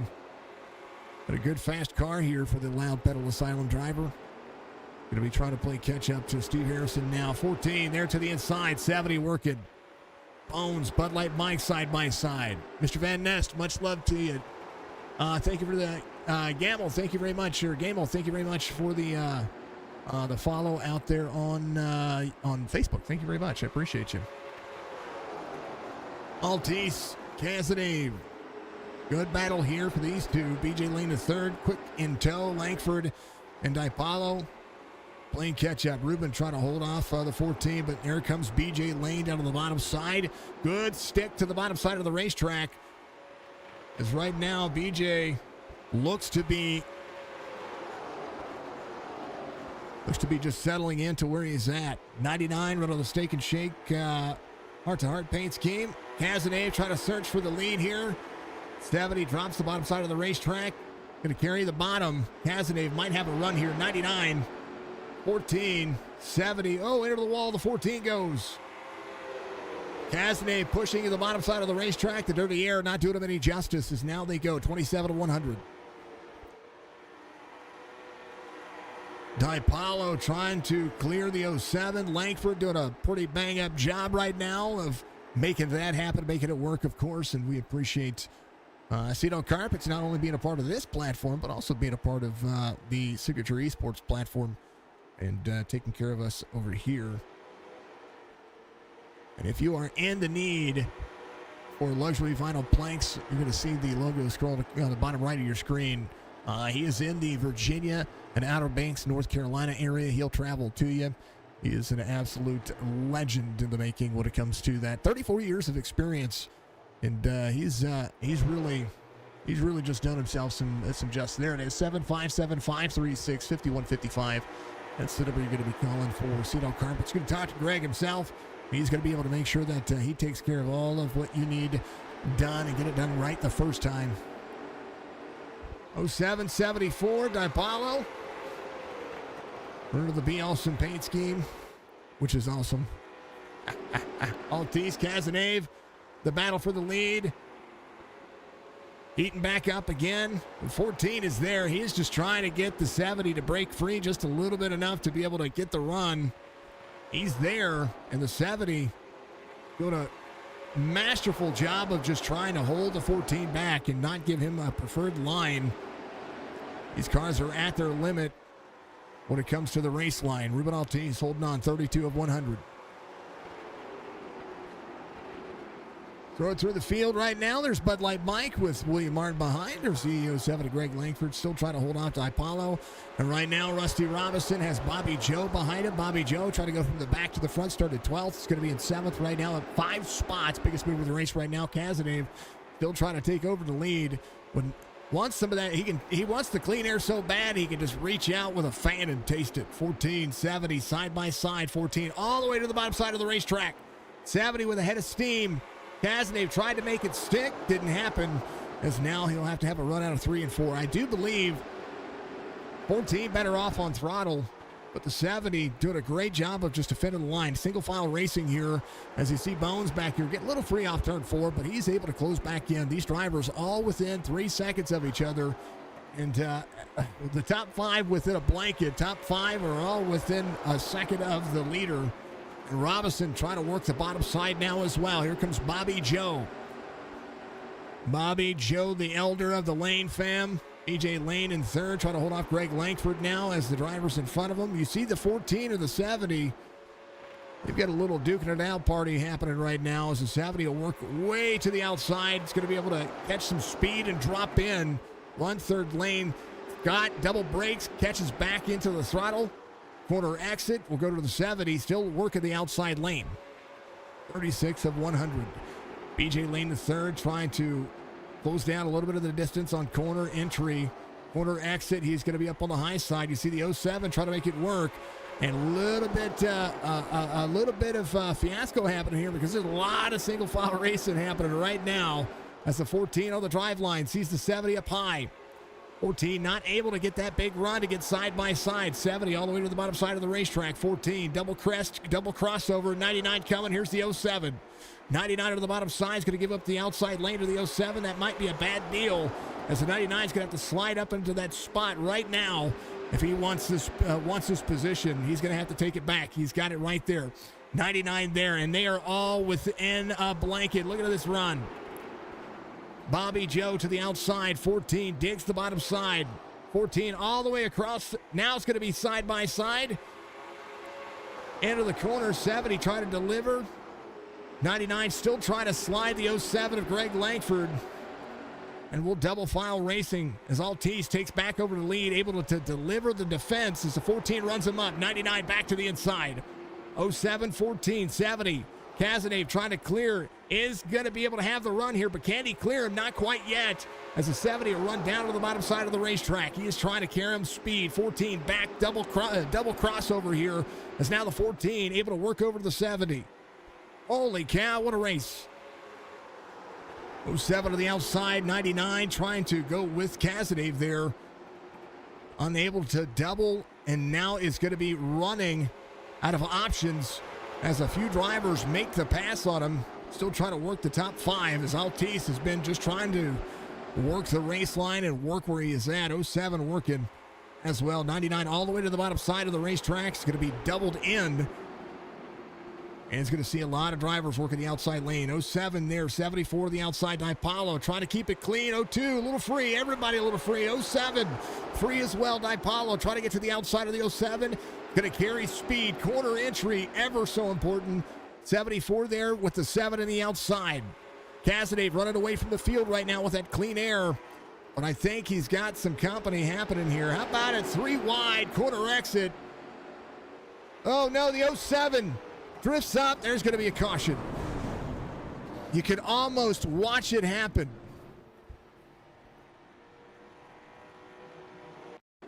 Speaker 1: But a good fast car here for the Loud Pedal Asylum driver. Going to be trying to play catch up to Steve Harrison now. 14 there to the inside. 70 working. Bones, Bud Light Mike side by side. Mr. Van Nest, much love to you. Thank you for the Gamble. Thank you very much. Or Gamble, thank you very much for the follow out there on Facebook. Thank you very much. I appreciate you. Altice, Kazadave. Good battle here for these two. BJ Lane the third, quick in tow. Langford and DiPaolo playing catch-up. Ruben trying to hold off the 14, but there comes BJ Lane down on the bottom side. Good stick to the bottom side of the racetrack. As right now, BJ looks to be just settling into where he's at. 99, right on the Steak and Shake Hrt2Heart paint scheme. Cazenave trying to search for the lead here. 70 drops the bottom side of the racetrack. Going to carry the bottom. Cazenave might have a run here. 99, 14, 70. Oh, into the wall. The 14 goes. Cazenave pushing in the bottom side of the racetrack. The dirty air not doing him any justice as now they go 27 to 100. DiPaolo trying to clear the 07. Langford doing a pretty bang-up job right now of making that happen, making it work, of course, and we appreciate Aceto Carpets not only being a part of this platform, but also being a part of the Signature Esports platform and taking care of us over here. And if you are in the need for luxury vinyl planks, you're going to see the logo scroll on the bottom right of your screen. He is in the Virginia and Outer Banks, North Carolina area. He'll travel to you. He is an absolute legend in the making when it comes to that. 34 years of experience, and he's really just done himself some justice. There it is, 757-536-5155. That's the number you're going to be calling for Aceto Carpets. Going to talk to Greg himself. He's going to be able to make sure that he takes care of all of what you need done and get it done right the first time. 0774, DiPaolo. Under the B. Olsen paint scheme, which is awesome. Altice, Cazenave, the battle for the lead. Eaton back up again. 14 is there. He's just trying to get the 70 to break free just a little bit enough to be able to get the run. He's there, and the 70 doing a masterful job of just trying to hold the 14 back and not give him a preferred line. These cars are at their limit when it comes to the race line. Ruben Altice holding on, 32 of 100. Throw it through the field right now. There's Bud Light Mike with William Martin behind. There's CEO 7 Greg Langford still trying to hold on to DiPaolo. And right now, Rusty Robinson has Bobby Joe behind him. Bobby Joe trying to go from the back to the front. Started 12th. It's going to be in 7th right now at 5 spots. Biggest move of the race right now. Cazenave still trying to take over the lead. When wants some of that, he wants the clean air so bad he can just reach out with a fan and taste it. 14, 70, side by side. 14 all the way to the bottom side of the racetrack. 70 with a head of steam. Cazenave tried to make it stick, didn't happen, as now he'll have to have a run out of 3 and 4. I do believe 14 better off on throttle, but the 70 doing a great job of just defending the line. Single file racing here, as you see Bones back here getting a little free off turn 4, but he's able to close back in. These drivers all within 3 seconds of each other, and the top 5 within a blanket. Top 5 are all within a second of the leader. And Robinson trying to work the bottom side now as well. Here comes Bobby Joe. Bobby Joe, the elder of the Lane fam. EJ Lane in third, trying to hold off Greg Langford now as the driver's in front of him. You see the 14 or the 70. They've got a little duking it out party happening right now as the 70 will work way to the outside. It's going to be able to catch some speed and drop in. 1/3 lane. Scott double brakes, catches back into the throttle. Corner exit will go to the 70, still working the outside lane. 36 of 100. BJ Lane the third, trying to close down a little bit of the distance on corner entry. Corner exit, he's going to be up on the high side. You see the 07 trying to make it work. And a little bit of fiasco happening here because there's a lot of single file racing happening right now as the 14 on the drive line sees the 70 up high. 14 not able to get that big run to get side by side. 70 all the way to the bottom side of the racetrack. 14 double crest, double crossover. 99 coming. Here's the 07. 99 to the bottom side is going to give up the outside lane to the 07. That might be a bad deal as the 99 is going to have to slide up into that spot right now. If he wants this position, he's going to have to take it back. He's got it right there. 99 there, and they are all within a blanket. Look at this run. Bobby Joe to the outside. 14 digs the bottom side. 14 all the way across. Now it's going to be side by side. Into the corner. 70 trying to deliver. 99 still trying to slide the 07 of Greg Langford. And we'll double file racing as Altice takes back over the lead, able to deliver the defense as the 14 runs him up. 99 back to the inside. 07, 14, 70. Kazanev trying to clear, is going to be able to have the run here, but can he clear him? Not quite yet. As the 70 will run down to the bottom side of the racetrack. He is trying to carry him speed. 14 back, double crossover here. As now the 14 able to work over to the 70. Holy cow, what a race. 07 to the outside, 99 trying to go with Kazanev there. Unable to double, and now is going to be running out of options as a few drivers make the pass on him. Still trying to work the top 5 as Altice has been just trying to work the race line and work where he is at. 07 working as well. 99 all the way to the bottom side of the racetrack. It's going to be doubled in. And it's going to see a lot of drivers working the outside lane. 07 there, 74 the outside. Dipalo trying to keep it clean. 02, a little free. Everybody a little free. 07, free as well. Dipalo trying to get to the outside of the 07. Going to carry speed. Corner entry, ever so important. 74 there with the 7 in the outside. Kazanev running away from the field right now with that clean air. But I think he's got some company happening here. How about it? 3 wide, corner exit. Oh, no, the 07. Drifts up. There's going to be a caution. You could almost watch it happen.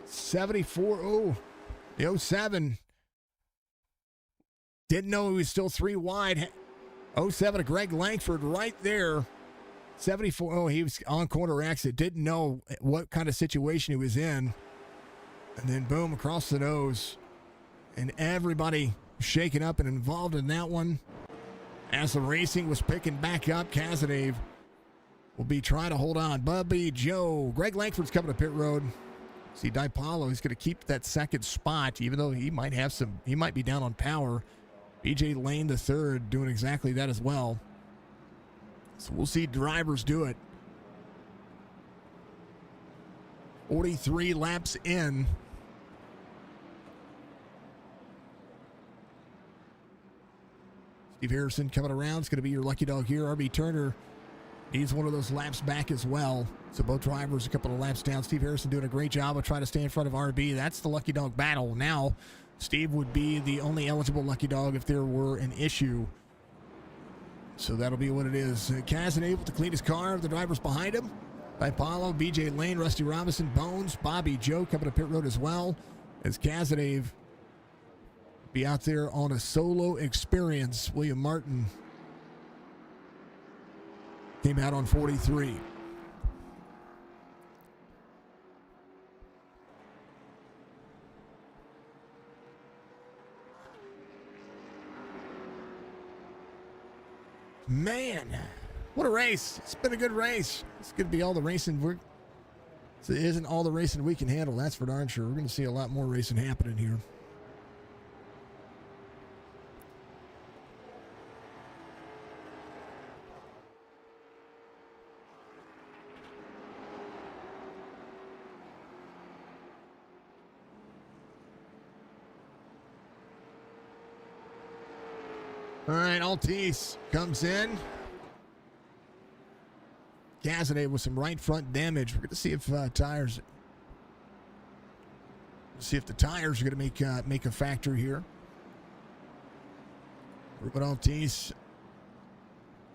Speaker 1: 74. Oh, the 07. Didn't know he was still 3 wide. 07 to Greg Langford right there. 74. Oh, he was on corner exit. Didn't know what kind of situation he was in. And then boom, across the nose. And everybody shaken up and involved in that one. As the racing was picking back up, Kazanev will be trying to hold on. Bubby Joe. Greg Langford's coming to pit road. See Dipalo, he's going to keep that second spot, even though he might be down on power. BJ Lane the third doing exactly that as well. So we'll see drivers do it. 43 laps in. Steve Harrison coming around. It's going to be your lucky dog here. RB Turner needs one of those laps back as well. So both drivers a couple of laps down. Steve Harrison doing a great job of trying to stay in front of RB. That's the lucky dog battle. Now, Steve would be the only eligible lucky dog if there were an issue. So that'll be what it is. Kazanev able to clean his car. The drivers behind him. Dipalo, BJ Lane, Rusty Robinson, Bones, Bobby Joe coming to pit road as well. As Kazanev be out there on a solo experience. William Martin came out on 43. Man, what a race. It's been a good race. It's going to be all the racing. It isn't all the racing we can handle, that's for darn sure. We're going to see a lot more racing happening here. All right, Altice comes in. Kazanev with some right front damage. We're going to see if tires. See if the tires are going to make a factor here. Ruben Altice is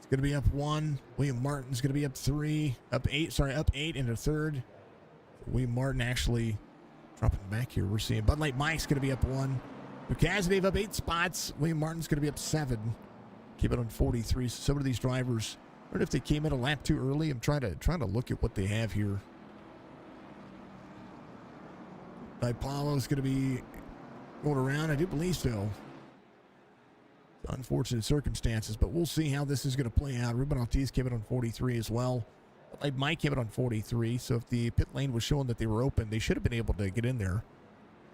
Speaker 1: going to be up 1. William Martin's going to be up 3, up 8 into third. William Martin actually dropping back here. We're seeing Bud Light Mike's going to be up 1. But Kazanev up 8 spots. William Martin's going to be up 7. Keep it on 43. So some of these drivers, I wonder if they came in a lap too early. I'm trying to look at what they have here. Dipalo's going to be going around. I do believe so. Unfortunate circumstances, but we'll see how this is going to play out. Ruben Altice came in on 43 as well. Like Mike came in on 43. So if the pit lane was showing that they were open, they should have been able to get in there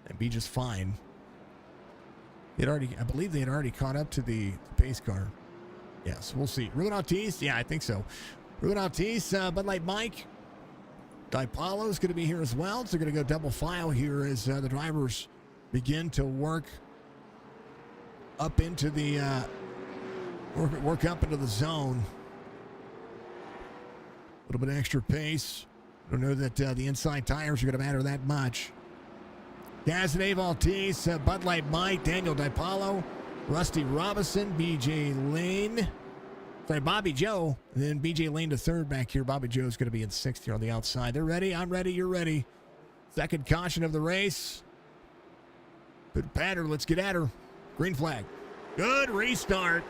Speaker 1: and be just fine. I believe they had already caught up to the pace car. Yes, we'll see. Ruben Altice, yeah, I think so. Ruben Altice, Bud Light Mike. Dipalo is going to be here as well. So they're going to go double file here as the drivers begin to work up into the work up into the zone. A little bit extra pace. Don't know that the inside tires are going to matter that much. Cazenave, Altice, Bud Light Mike, Daniel DiPaolo, Rusty Robinson, BJ Lane. Sorry, Bobby Joe. And then BJ Lane to third back here. Bobby Joe's going to be in sixth here on the outside. They're ready. I'm ready. You're ready. Second caution of the race. Good pattern. Let's get at her. Green flag. Good restart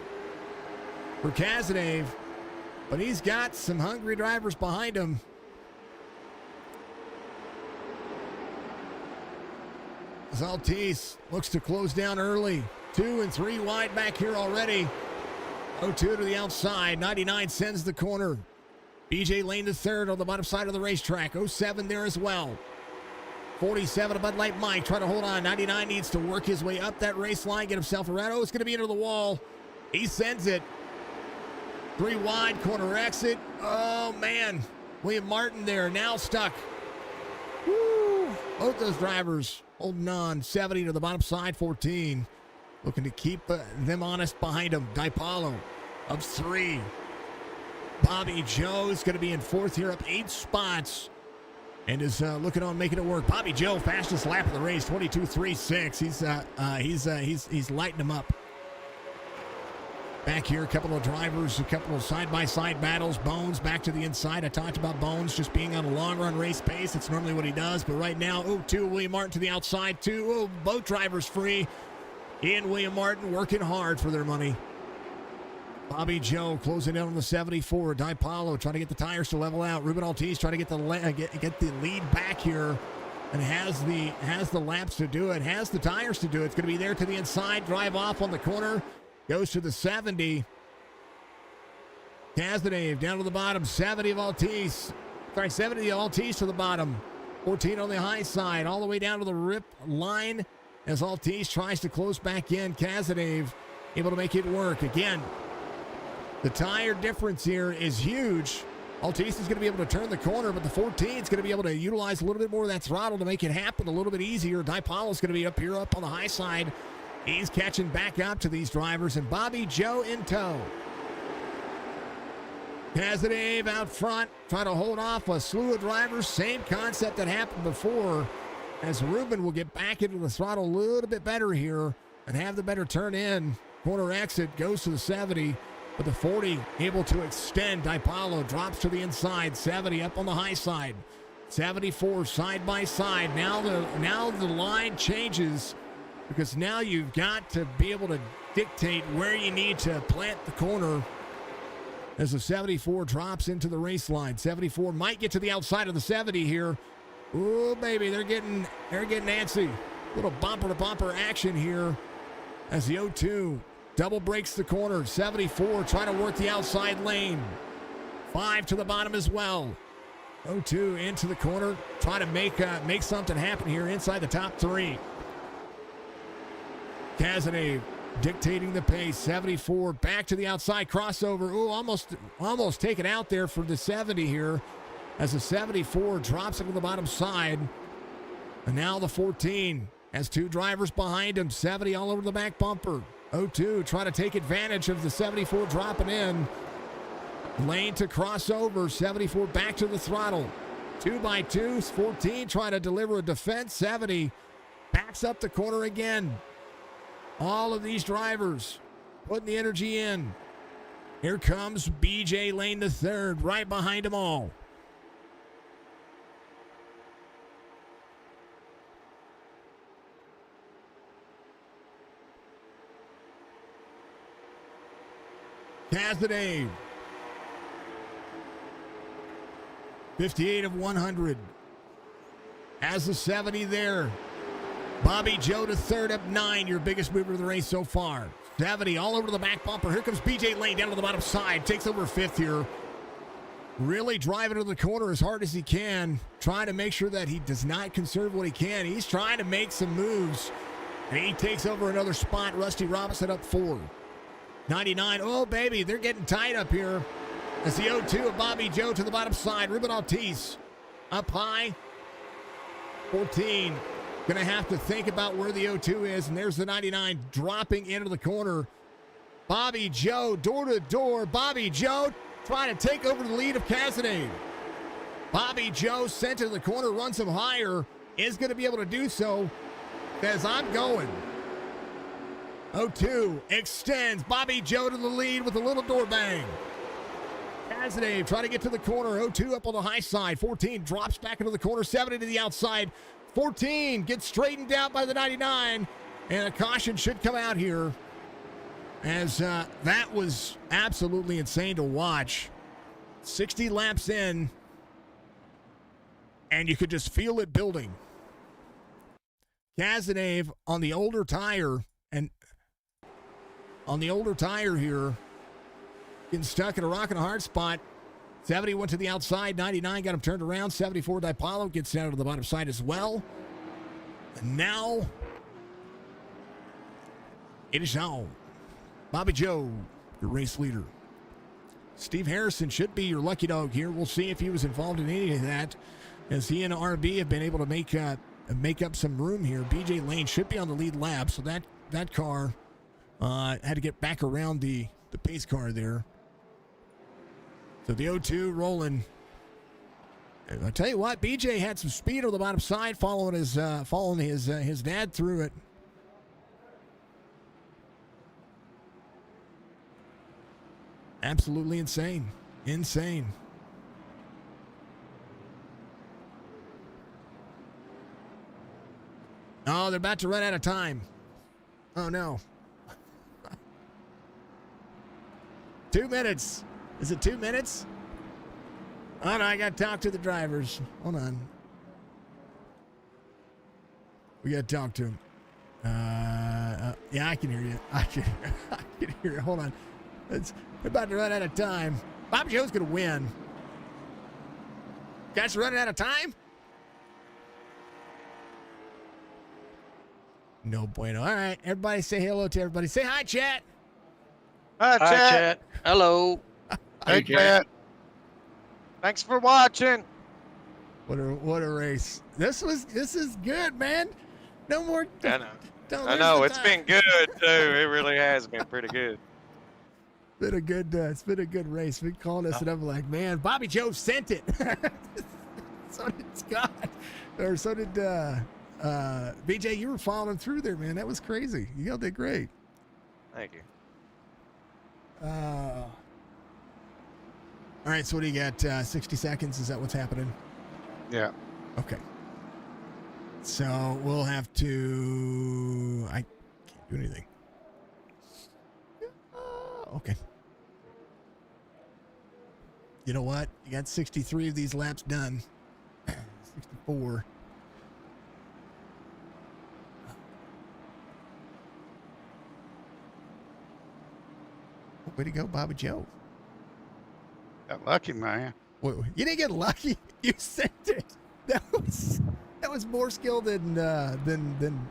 Speaker 1: for Cazenave. But he's got some hungry drivers behind him. As Altice looks to close down early. 2 and 3 wide back here already. 02 to the outside. 99 sends the corner. BJ Lane to third on the bottom side of the racetrack. 07 there as well. 47 to Bud Light Mike. Trying to hold on. 99 needs to work his way up that race line. Get himself around. It's going to be into the wall. He sends it. 3 wide. Corner exit. Oh, man. William Martin there. Now stuck. Woo. Both those drivers holding on. 70 to the bottom side. 14. Looking to keep them honest behind him. DiPaolo up 3. Bobby Joe is going to be in fourth here, up 8 spots. And is looking on making it work. Bobby Joe, fastest lap of the race, 22.36. He's lighting them up. Back here, a couple of drivers, a couple of side-by-side battles. Bones back to the inside. I talked about Bones just being on a long-run race pace. It's normally what he does. But right now, 2, William Martin to the outside. 2, both drivers free. He and William Martin working hard for their money. Bobby Joe closing in on the 74. DiPaolo trying to get the tires to level out. Ruben Altice trying to get the lead back here, and has the laps to do it. Has the tires to do it. It's going to be there to the inside. Drive off on the corner. Goes to the 70. Cazenave down to the bottom. 70 of Altice. Sorry, 70 of Altice to the bottom. 14 on the high side. All the way down to the rip line as Altice tries to close back in. Cazenave able to make it work. Again, the tire difference here is huge. Altice is going to be able to turn the corner, but the 14 is going to be able to utilize a little bit more of that throttle to make it happen a little bit easier. DiPaolo is going to be up here up on the high side. He's catching back up to these drivers, and Bobby Joe in tow. Cazenave out front, trying to hold off a slew of drivers. Same concept that happened before, as Ruben will get back into the throttle a little bit better here and have the better turn in. Corner exit goes to the 70. But the 40 able to extend. DiPaolo drops to the inside. 70 up on the high side. 74 side by side. Now the line changes, because now you've got to be able to dictate where you need to plant the corner as the 74 drops into the race line. 74 might get to the outside of the 70 here. Oh baby, they're getting antsy. Little bumper to bumper action here as the 02 double breaks the corner. 74 trying to work the outside lane. 5 to the bottom as well. 02 into the corner, trying to make something happen here inside the top 3. Cazenave dictating the pace. 74 back to the outside crossover. Ooh, almost taken out there for the 70 here, as the 74 drops into the bottom side. And now the 14 has 2 drivers behind him. 70 all over the back bumper. 02 trying to take advantage of the 74 dropping in. Lane to crossover. 74 back to the throttle. 2x2. 14 trying to deliver a defense. 70 backs up the corner again. All of these drivers putting the energy in. Here comes BJ Lane the third, right behind them all. Cazenave, 58 of 100. Has the 70 there. Bobby Joe to third, up 9, your biggest mover of the race so far. 70 all over the back bumper. Here comes BJ Lane down to the bottom side. Takes over 5th here. Really driving to the corner as hard as he can. Trying to make sure that he does not conserve what he can. He's trying to make some moves. And he takes over another spot. Rusty Robinson up 4. 99, oh baby, they're getting tight up here. As the 02 of Bobby Joe to the bottom side. Ruben Altice up high. 14, gonna have to think about where the 02 is, and there's the 99 dropping into the corner. Bobby Joe, door to door. Bobby Joe trying to take over the lead of Cazenave. Bobby Joe sent to the corner, runs him higher, is going to be able to do so as I'm going. 02 extends. Bobby Joe to the lead with a little door bang. Cazenave trying to get to the corner. 02 up on the high side. 14 drops back into the corner. 70 to the outside. 14 gets straightened out by the 99. And a caution should come out here, as that was absolutely insane to watch. 60 laps in, and you could just feel it building. Cazenave on the older tire, and on the older tire here, getting stuck in a rock and a hard spot. 70 went to the outside. 99 got him turned around. 74 Dipalo gets down to the bottom side as well. And now it is on. Bobby Joe, your race leader. Steve Harrison should be your lucky dog here. We'll see if he was involved in any of that, as he and RB have been able to make up some room here. BJ Lane should be on the lead lap, so that car had to get back around the pace car there. So the 02 rolling. And I tell you what, BJ had some speed on the bottom side, following his dad through it. Absolutely insane. Insane. Oh, they're about to run out of time. Oh, no. 2 minutes. Is it 2 minutes? Oh, no, I got to talk to the drivers. Hold on. We got to talk to them. Yeah, I can hear you. I can hear you. Hold on. We're about to run out of time. Bobby Joe's going to win. Guys, running out of time? No bueno. All right, everybody say hello to everybody. Say hi, chat.
Speaker 3: Hi, chat.
Speaker 4: Hello.
Speaker 3: Hey, chat. Thanks for watching.
Speaker 1: What a race. This is good, man. No more.
Speaker 3: I know. It's been good too. It really has been pretty good.
Speaker 1: It's been a good race. We called us and I'm like, man, Bobby Joe sent it. So did Scott, or so did BJ. You were following through there, man. That was crazy. You all did great.
Speaker 3: Thank you.
Speaker 1: All right, so what do you got? 60 seconds? Is that what's happening?
Speaker 3: Yeah.
Speaker 1: Okay. So we'll have to. I can't do anything. Okay. You know what? You got 63 of these laps done. 64. Way to go, Bobby Joe.
Speaker 3: Got lucky, man.
Speaker 1: Wait, you didn't get lucky. You sent it. That was more skill than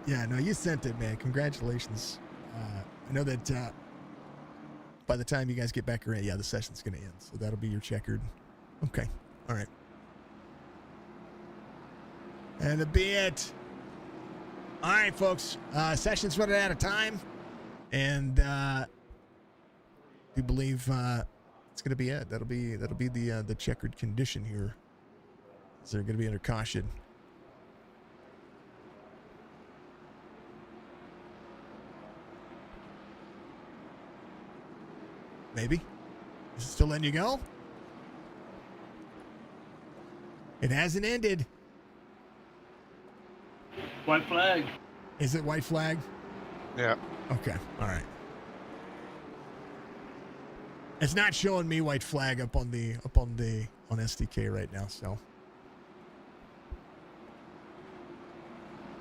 Speaker 1: yeah. No, you sent it, man. Congratulations. I know that by the time you guys get back around, yeah, the session's going to end. So that'll be your checkered. Okay. All right. And that'll be it. All right, folks. Session's running out of time, and we believe it's going to be it. That'll be the checkered condition here. So they're going to be under caution. Maybe. Is it still letting you go? It hasn't ended.
Speaker 4: White flag.
Speaker 1: Is it white flag?
Speaker 3: Yeah.
Speaker 1: Okay. All right. It's not showing me white flag up on SDK right now, so.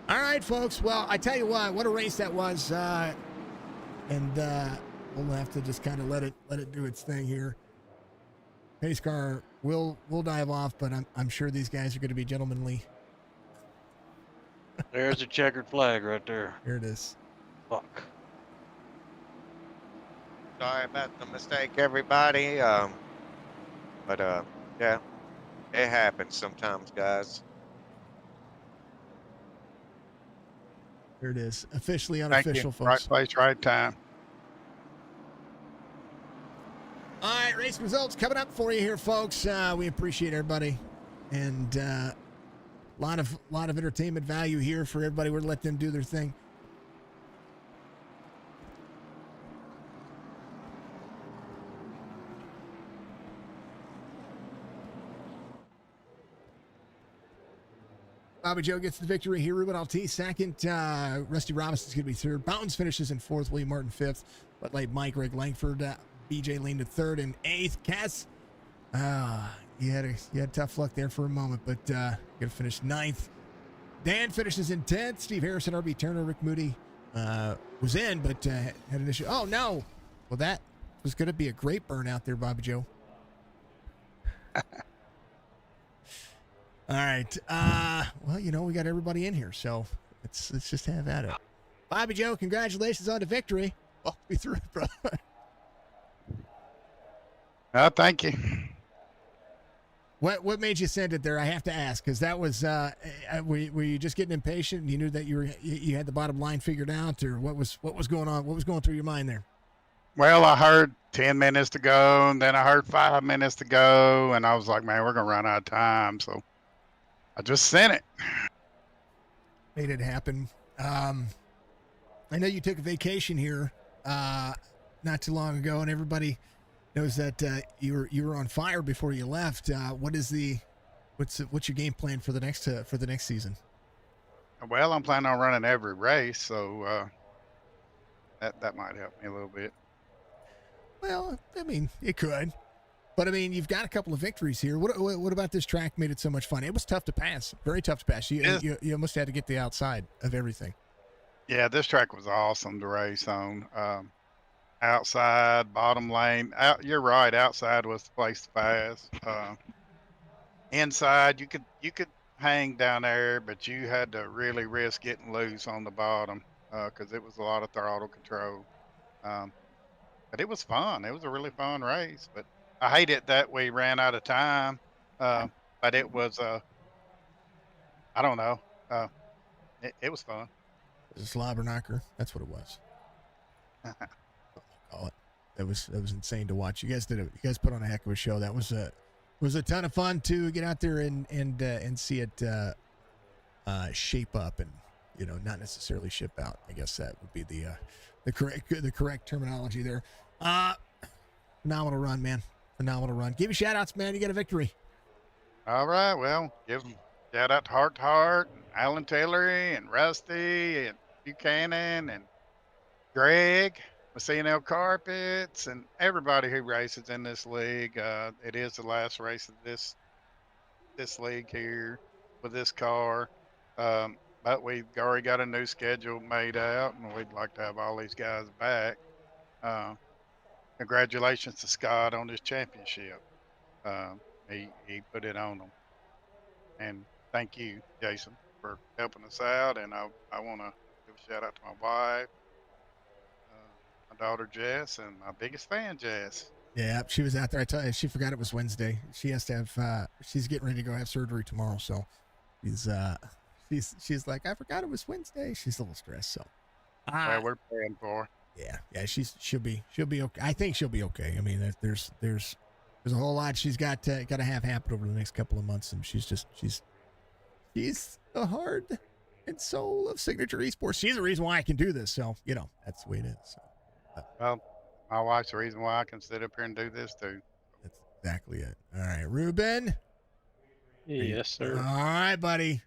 Speaker 1: All right, folks. Well, I tell you what a race that was, and we'll have to just kind of let it do its thing here. Pace car will dive off, but I'm sure these guys are going to be gentlemanly.
Speaker 4: There's a checkered flag right there.
Speaker 1: Here it is.
Speaker 4: Fuck.
Speaker 3: Sorry about the mistake, everybody. But yeah, it happens sometimes, guys.
Speaker 1: Here it is. Officially unofficial, folks.
Speaker 3: Right place, right time.
Speaker 1: All right. right, race results coming up for you here, folks. We appreciate everybody, and lot of entertainment value here for everybody. We're gonna let them do their thing. Bobby Joe gets the victory here. Ruben Alti second. Rusty Robinson's going to be third. Bounds finishes in fourth. William Martin fifth. But like Mike, Greg Langford, BJ Lane to third and eighth. Cass, you had tough luck there for a moment, but going to finish ninth. Dan finishes in 10th. Steve Harrison, RB Turner, Rick Moody was in, but had an issue. Oh, no. Well, that was going to be a great burn out there, Bobby Joe. All right. Well, we got everybody in here, so let's just have at it. Bobby Joe, congratulations on the victory. Walk me through it, brother.
Speaker 5: Thank you.
Speaker 1: What made you send it there? I have to ask, because that was were you just getting impatient and you knew that you had the bottom line figured out, or what was going on? What was going through your mind there?
Speaker 5: Well, I heard 10 minutes to go, and then I heard 5 minutes to go, and I was like, man, we're gonna run out of time, so I just sent it.
Speaker 1: Made it happen. I know you took a vacation here not too long ago, and everybody knows that you were on fire before you left. What's your game plan for the next season?
Speaker 5: Well, I'm planning on running every race, so that might help me a little bit.
Speaker 1: Well, I mean, it could. But, I mean, you've got a couple of victories here. What about this track made it so much fun? It was tough to pass. Very tough to pass. You almost had to get the outside of everything. Yeah,
Speaker 5: this track was awesome to race on. Outside, bottom lane. You're right. Outside was the place to pass. Inside, you could hang down there, but you had to really risk getting loose on the bottom because it was a lot of throttle control. But it was fun. It was a really fun race. But I hate it that we ran out of time. But it was, I don't know. It was fun.
Speaker 1: It was a slobber knocker. That's what it was. Call it. That was insane to watch. You guys put on a heck of a show. That was a ton of fun to get out there and see it shape up and not necessarily ship out. I guess that would be the correct terminology there. Phenomenal run, man. Phenomenal run. Give you shout outs, man. You got a victory.
Speaker 5: All right. Well, give them shout out to Hrt2Heart, and Alan Tillery, and Rusty, and Buchanan, and Greg, Messino Carpets, and everybody who races in this league. It is the last race of this league here with this car. But we've already got a new schedule made out, and we'd like to have all these guys back. Congratulations to Scott on his championship. He put it on them. And thank you, Jason, for helping us out. And I want to give a shout out to my wife, my daughter Jess, and my biggest fan, Jess.
Speaker 1: Yeah, she was out there. I tell you, she forgot it was Wednesday. She has to have. She's getting ready to go have surgery tomorrow, so she's like, I forgot it was Wednesday. She's a little stressed, so.
Speaker 5: Well, we're praying for her.
Speaker 1: Yeah, she'll be okay. I think she'll be okay. I mean, there's a whole lot she's got to have happen over the next couple of months, and she's the heart and soul of Signature Esports. She's the reason why I can do this. So that's the way it is. So,
Speaker 5: well, my wife's the reason why I can sit up here and do this too.
Speaker 1: That's exactly it. All right, Ruben.
Speaker 4: Yes, sir.
Speaker 1: All right, buddy.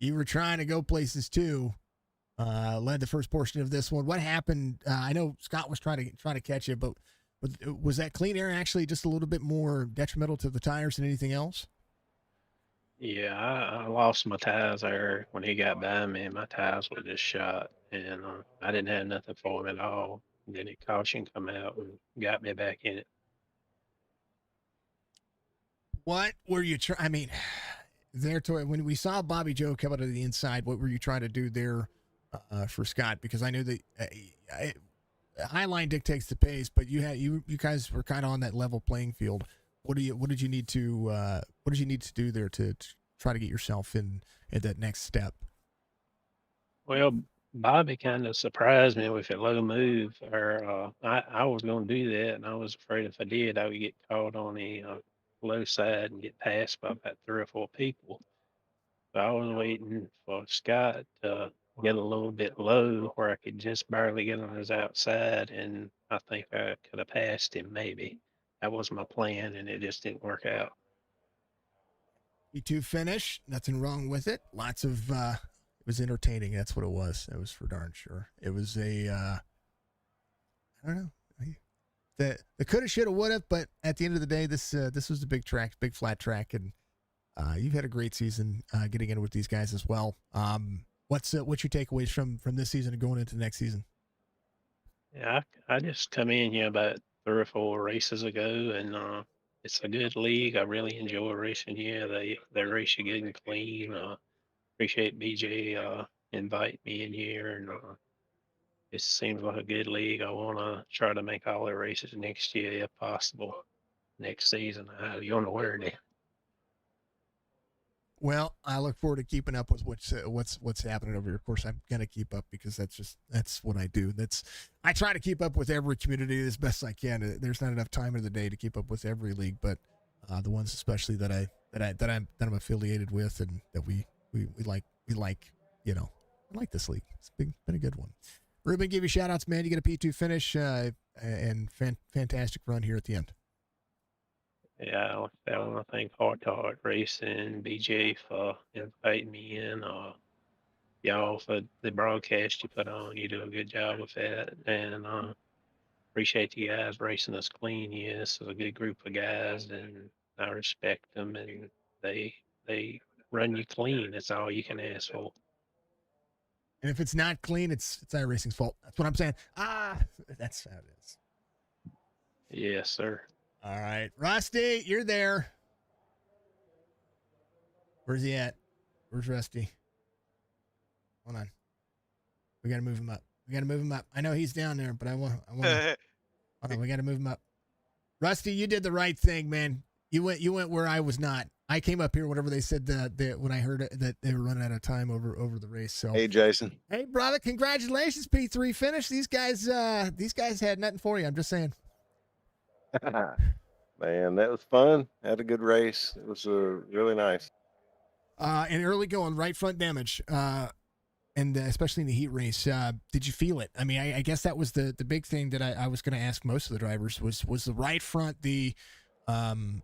Speaker 1: You were trying to go places too. Led the first portion of this one. What happened? I know Scott was trying to catch you, but was that clean air actually just a little bit more detrimental to the tires than anything else?
Speaker 6: Yeah, I lost my tires there when he got by me. My tires were just shot, and I didn't have nothing for him at all. And then the caution come out and got me back in it.
Speaker 1: What were you trying? I mean, when we saw Bobby Joe come out of the inside, what were you trying to do there for Scott? Because I knew that Highline dictates the pace, but you guys were kind of on that level playing field. What did you need to do there to try to get yourself in at that next step?
Speaker 6: Well, Bobby kind of surprised me with a low move, or I was going to do that, and I was afraid if I did, I would get caught on the low side and get passed by about 3 or 4 people. So I was waiting for Scott to get a little bit low where I could just barely get on his outside, and I think I could have passed him maybe. That was my plan, and it just didn't work out.
Speaker 1: P2 finish, nothing wrong with it. Lots of, it was entertaining. That's what it was. It was for darn sure. It was I don't know. The coulda, shoulda, woulda, but at the end of the day, this was a big track, big flat track, and you've had a great season getting in with these guys as well. What's your takeaways from this season and going into next season?
Speaker 6: Yeah, I just come in here about 3 or 4 races ago, and it's a good league. I really enjoy racing here. They race you good and clean. Appreciate BJ invite me in here, and it seems like a good league. I want to try to make all the races next year if possible. Next season, you don't know where they.
Speaker 1: Well, I look forward to keeping up with what's happening over here. Of course, I'm gonna keep up because that's what I do. I try to keep up with every community as best I can. There's not enough time in the day to keep up with every league, but the ones especially that I'm affiliated with and that we like, I like this league. It's been a good one. Ruben, give you shout outs, man. You get a P2 finish and fantastic run here at the end.
Speaker 6: Yeah, I want to thank Hrt2Heart Racing, BJ for inviting me in. Y'all for the broadcast you put on. You do a good job with that, and appreciate you guys racing us clean. Yeah, this is a good group of guys, and I respect them, and they run you clean. That's all you can ask for.
Speaker 1: And if it's not clean, it's iRacing's fault. That's what I'm saying. That's how it is.
Speaker 6: Yes, sir.
Speaker 1: All right. Rusty, you're there. Where's he at? Where's Rusty? Hold on. We got to move him up. I know he's down there, but I want to. Hold on. We got to move him up. Rusty, you did the right thing, man. You went where I was not. I came up here whenever they said that when I heard that they were running out of time over the race. So
Speaker 7: hey, Jason.
Speaker 1: Hey, brother, congratulations, P3 finish. These guys had nothing for you. I'm just saying.
Speaker 7: Man, that was fun. Had a good race. It was really nice.
Speaker 1: And early going, right front damage, and especially in the heat race. Did you feel it? I mean, I guess that was the big thing that I was going to ask most of the drivers was the right front an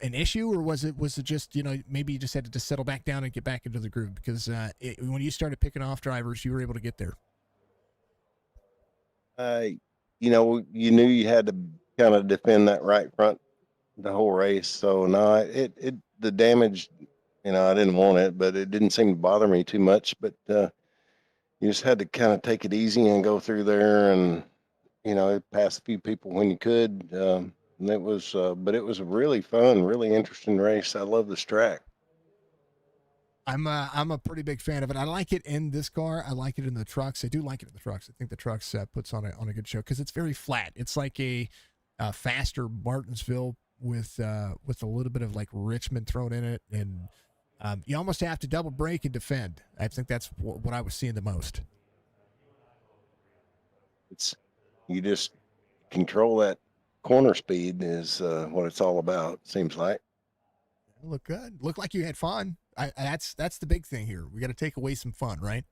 Speaker 1: issue, or was it just maybe you just had to just settle back down and get back into the groove because when you started picking off drivers, you were able to get there.
Speaker 7: You knew you had to kind of defend that right front the whole race. So no, the damage, I didn't want it, but it didn't seem to bother me too much. But you just had to kind of take it easy and go through there, and pass a few people when you could. And it was, but it was a really fun, really interesting race. I love this track.
Speaker 1: I'm a pretty big fan of it. I like it in this car. I like it in the trucks. I do like it in the trucks. I think the trucks puts on a good show because it's very flat. It's like a faster Martinsville with a little bit of like Richmond thrown in it, and you almost have to double brake and defend. I think that's what I was seeing the most.
Speaker 7: You just control that corner speed is what it's all about. Seems like.
Speaker 1: Look good. Look like you had fun. That's the big thing here. We got to take away some fun, right?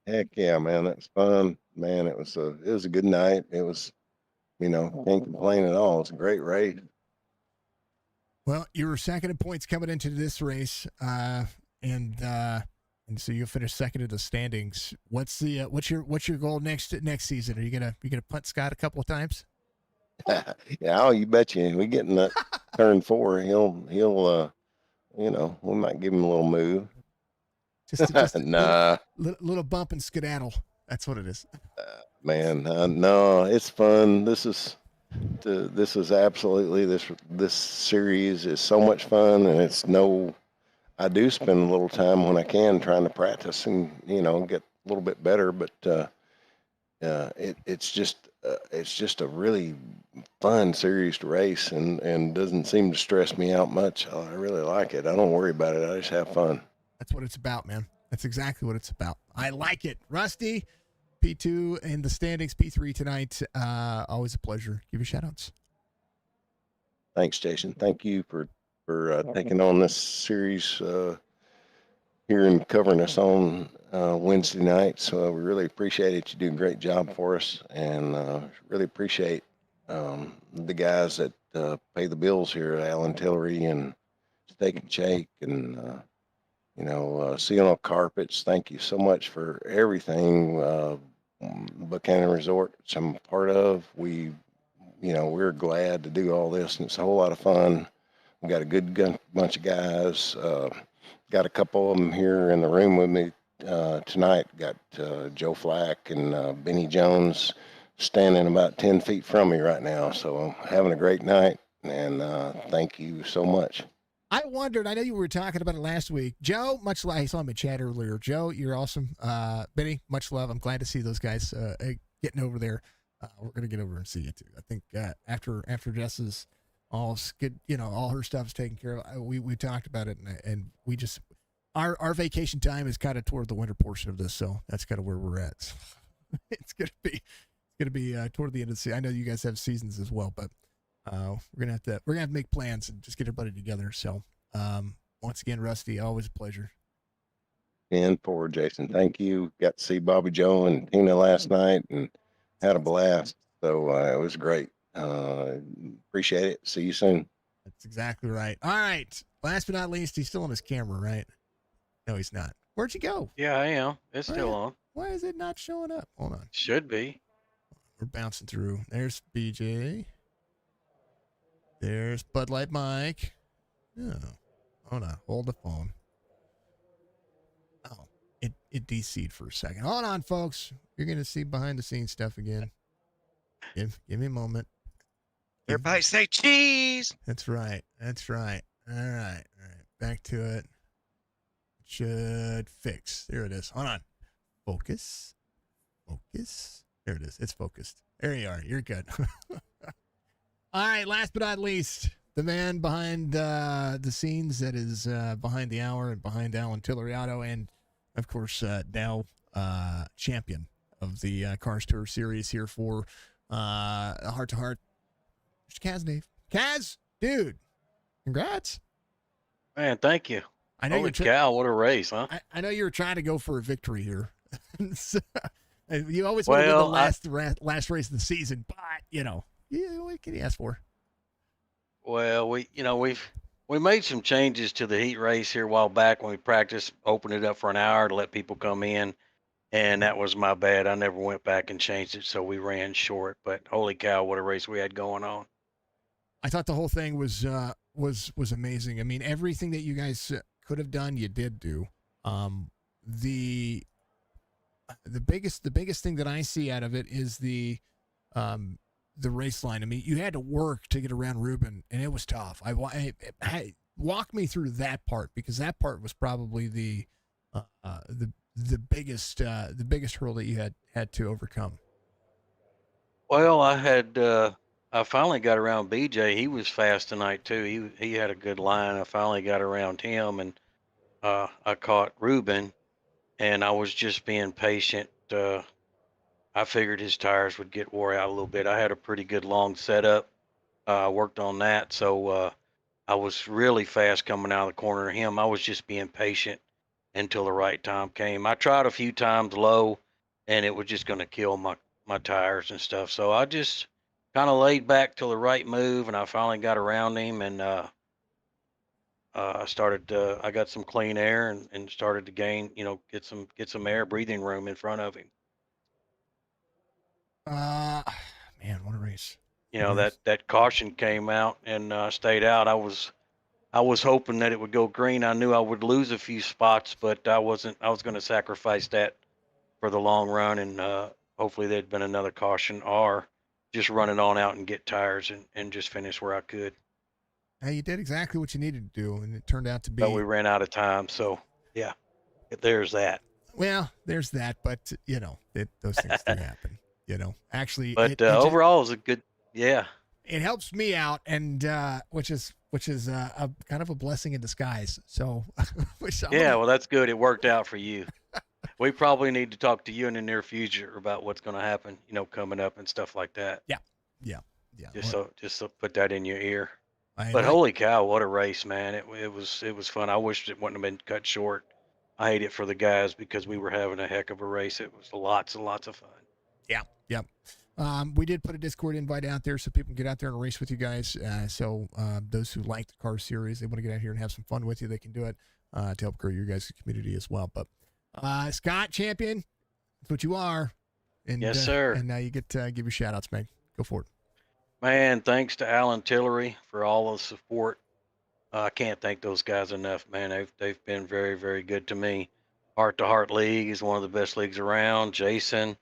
Speaker 7: Heck yeah, man. That was fun, man. It was a good night. It was, can't complain at all. It's a great race.
Speaker 1: Well, you were second in points coming into this race, and so you'll finish second in the standings. What's your goal next season? Are you gonna punt Scott a couple of times?
Speaker 7: Yeah, you betcha. We getting that turn 4. He'll we might give him a little move.
Speaker 1: Just
Speaker 7: nah.
Speaker 1: Little bump and skedaddle. That's what it is.
Speaker 7: Man, no, it's fun. This is absolutely this series is so much fun, and I do spend a little time when I can trying to practice and get a little bit better, but it's just a really fun series to race, and doesn't seem to stress me out much. I really like it. I don't worry about it. I just have fun.
Speaker 1: That's what it's about, man. That's exactly what it's about. I like it. Rusty, P2 in the standings, P3 tonight. Always a pleasure. Give you shout-outs.
Speaker 7: Thanks, Jason. Thank you for taking on this series here and covering us on Wednesday night. So we really appreciate it. You do a great job for us, and really appreciate the guys that pay the bills here, Alan Tillery and Steak and Shake, and CNO Carpets. Thank you so much for everything. Buchanan Resort, which I'm a part of. We're glad to do all this, and it's a whole lot of fun. We got a good bunch of guys. Got a couple of them here in the room with me tonight. Got Joe Flack and Benny Jones standing about 10 feet from me right now. So I'm having a great night, and thank you so much.
Speaker 1: I wondered, I know you were talking about it last week. Joe, much love. I saw him in chat earlier. Joe, you're awesome. Benny, much love. I'm glad to see those guys getting over there. We're going to get over and see you too. I think after Jess's all good, all her stuff's taken care of. We talked about it, and we just our vacation time is kind of toward the winter portion of this, so that's kind of where we're at. It's gonna be toward the end of the season. I know you guys have seasons as well, but we're gonna have to make plans and just get everybody together. So once again, Rusty, always a pleasure.
Speaker 7: And for Jason, thank you. Got to see Bobby Joe and Tina last night and had a blast. So it was great. Appreciate it. See you soon.
Speaker 1: That's exactly right. All right. Last but not least, he's still on his camera, right? No, he's not. Where'd you go?
Speaker 6: Yeah, I am. It's still on.
Speaker 1: Why is it not showing up? Hold on.
Speaker 6: Should be.
Speaker 1: We're bouncing through. There's BJ. There's Bud Light Mike. Oh, hold on. Hold the phone. Oh, it DC'd for a second. Hold on, folks. You're going to see behind the scenes stuff again. Give me a moment.
Speaker 3: Everybody say cheese.
Speaker 1: That's right. That's right. All right. Back to it. Should fix. There it is. Hold on. Focus. There it is. It's focused. There you are. You're good. All right. Last but not least, the man behind the scenes that is behind the hour and behind Alan Tillery Auto, and of course now champion of the Cars Tour series here for Hrt2Heart. Mr. Kaz Dave. Kaz, dude, congrats.
Speaker 6: Man, thank you.
Speaker 1: I know
Speaker 6: Holy cow, what a race, huh?
Speaker 1: I know you were trying to go for a victory here. You always want to win the last race of the season, but what can you ask for?
Speaker 6: Well, we made some changes to the heat race here a while back when we practiced, opened it up for an hour to let people come in, and that was my bad. I never went back and changed it, so we ran short. But holy cow, what a race we had going on!
Speaker 1: I thought the whole thing was amazing. I mean, everything that you guys could have done, you did do. The biggest thing that I see out of it is the race line. I mean, you had to work to get around Ruben, and it was tough. Walk me through that part, because that part was probably the biggest hurdle that you had to overcome.
Speaker 6: Well, I finally got around BJ. He was fast tonight too. He had a good line. I finally got around him, and I caught Ruben, and I was just being patient. I figured his tires would get wore out a little bit. I had a pretty good long setup. I worked on that, so I was really fast coming out of the corner of him. I was just being patient until the right time came. I tried a few times low, and it was just going to kill my tires and stuff. So I just kind of laid back till the right move, and I finally got around him, and I got some clean air and started to gain, get some air breathing room in front of him.
Speaker 1: Man, what a race.
Speaker 6: That caution came out and stayed out. I was hoping that it would go green. I knew I would lose a few spots, but I was going to sacrifice that for the long run, and hopefully there'd been another caution, or just run it on out and get tires and just finish where I could.
Speaker 1: Hey, you did exactly what you needed to do, and it turned out to be.
Speaker 6: But we ran out of time, so yeah, there's that.
Speaker 1: Well, there's that, but those things do happen. Actually,
Speaker 6: but overall, it was a good. Yeah,
Speaker 1: it helps me out, and which is which is a kind of a blessing in disguise. So,
Speaker 8: Yeah, well, that's good. It worked out for you. We probably need to talk to you in the near future about what's going to happen, coming up and stuff like that.
Speaker 1: Yeah.
Speaker 8: Just so put that in your ear.
Speaker 1: I
Speaker 8: But
Speaker 1: like-
Speaker 8: holy cow, what a race, man! It was fun. I wished it wouldn't have been cut short. I hate it for the guys because we were having a heck of a race. It was lots and lots of fun.
Speaker 1: Yeah. We did put a Discord invite out there so people can get out there and race with you guys. So those who like the car series, they want to get out here and have some fun with you, they can do it to help grow your guys' community as well. But Scott, champion, that's what you are. And,
Speaker 8: Yes, sir.
Speaker 1: And now you get to give your shout outs, man. Go for it.
Speaker 8: Man, thanks to Alan Tillery for all the support. I can't thank those guys enough, man. They've been very, very good to me. Hrt2Heart League is one of the best leagues around. Jason,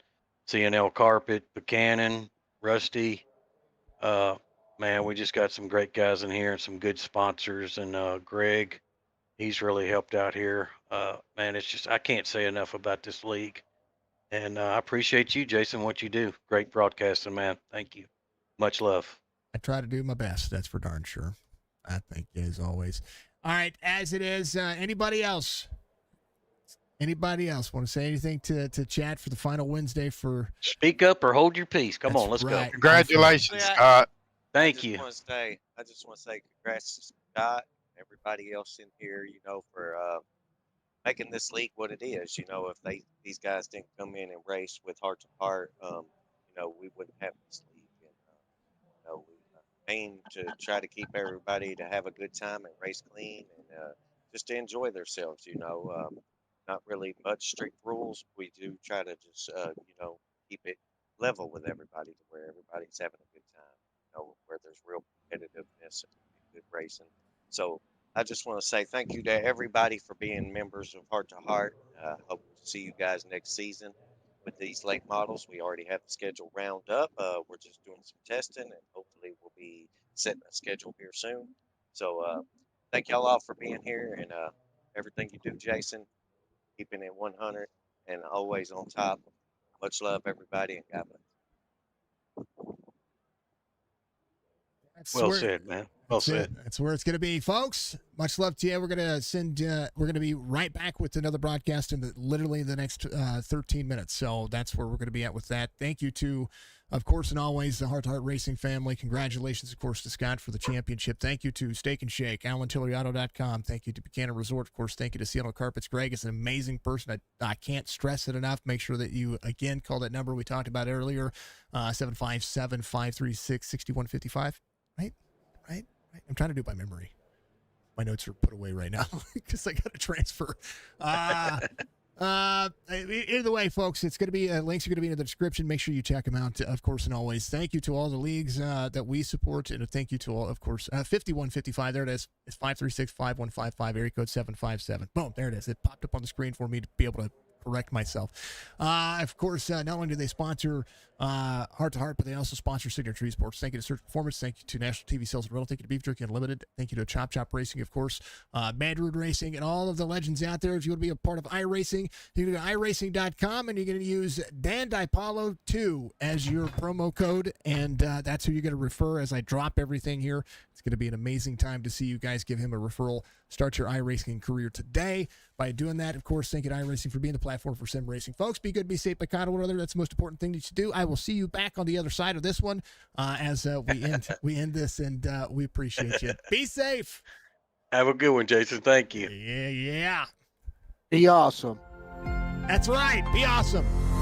Speaker 8: CNL Carpet, Buchanan, Rusty. Man, we just got some great guys in here and some good sponsors. And Greg, he's really helped out here. Man, it's just I can't say enough about this league. And I appreciate you, Jason, what you do. Great broadcasting, man. Thank you. Much love.
Speaker 1: I try to do my best. That's for darn sure. I think, as always. All right, as it is, anybody else? Anybody else want to say anything to chat for the final Wednesday for?
Speaker 8: Speak up or hold your peace. Come
Speaker 1: That's
Speaker 8: on, let's
Speaker 1: right.
Speaker 8: go.
Speaker 5: Congratulations,
Speaker 3: Yeah.
Speaker 5: Scott.
Speaker 8: Thank you.
Speaker 3: I just want to say congrats to Scott and everybody else in here, for making this league what it is. If these guys didn't come in and race with Hrt2Heart, we wouldn't have this league. And, we aim to try to keep everybody to have a good time and race clean and just to enjoy themselves. Not really much strict rules. We do try to just keep it level with everybody to where everybody's having a good time. Where there's real competitiveness and good racing. So I just want to say thank you to everybody for being members of Hrt2Heart. Hope to see you guys next season with these late models. We already have the schedule round up. We're just doing some testing and hopefully we'll be setting a schedule here soon. So thank y'all all for being here and everything you do, Jason, keeping it 100 and always on top. Much love, everybody, and God bless.
Speaker 8: Well said, man. Well said.
Speaker 1: That's where it's going to be, folks. Much love to you. We're going to we're going to be right back with another broadcast in literally the next 13 minutes. So that's where we're going to be at with that. Thank you to, of course, and always the Hrt2Heart Racing family. Congratulations, of course, to Scott for the championship. Thank you to Steak and Shake, AlanTilleryAuto.com. Thank you to Buchanan Resort. Of course, thank you to CNL Carpets. Greg is an amazing person. I can't stress it enough. Make sure that you, again, call that number we talked about earlier, 757-536-6155. Right. I'm trying to do it by memory. My notes are put away right now because I got to transfer. Either way, folks, it's going to be links are going to be in the description. Make sure you check them out. Of course, and always, thank you to all the leagues that we support, and thank you to all, of course, 5155. There it is. It's 536-5155, area code 757. Boom, there it is. It popped up on the screen for me to be able to correct myself. Of course, not only do they sponsor Hrt2Heart, but they also sponsor Signature Esports. Thank you to Search Performance. Thank you to National TV Sales and Rental. Thank you to Beef Jerky Unlimited. Thank you to Chop Chop Racing, of course, Madrood Racing, and all of the legends out there. If you want to be a part of iRacing, you can go to iRacing.com and you're going to use Dan DiPaolo 2 as your promo code, and that's who you're going to refer as I drop everything here. It's going to be an amazing time to see you guys give him a referral. Start your iRacing career today by doing that. Of course, thank you to iRacing for being the platform for sim racing. Folks, be good, be safe, be kind, whatever. That's the most important thing that you do. I will see you back on the other side of this one as we end this, and we appreciate you. Be safe.
Speaker 8: Have a good one, Jason. Thank you.
Speaker 1: Yeah.
Speaker 9: Be awesome.
Speaker 1: That's right. Be awesome.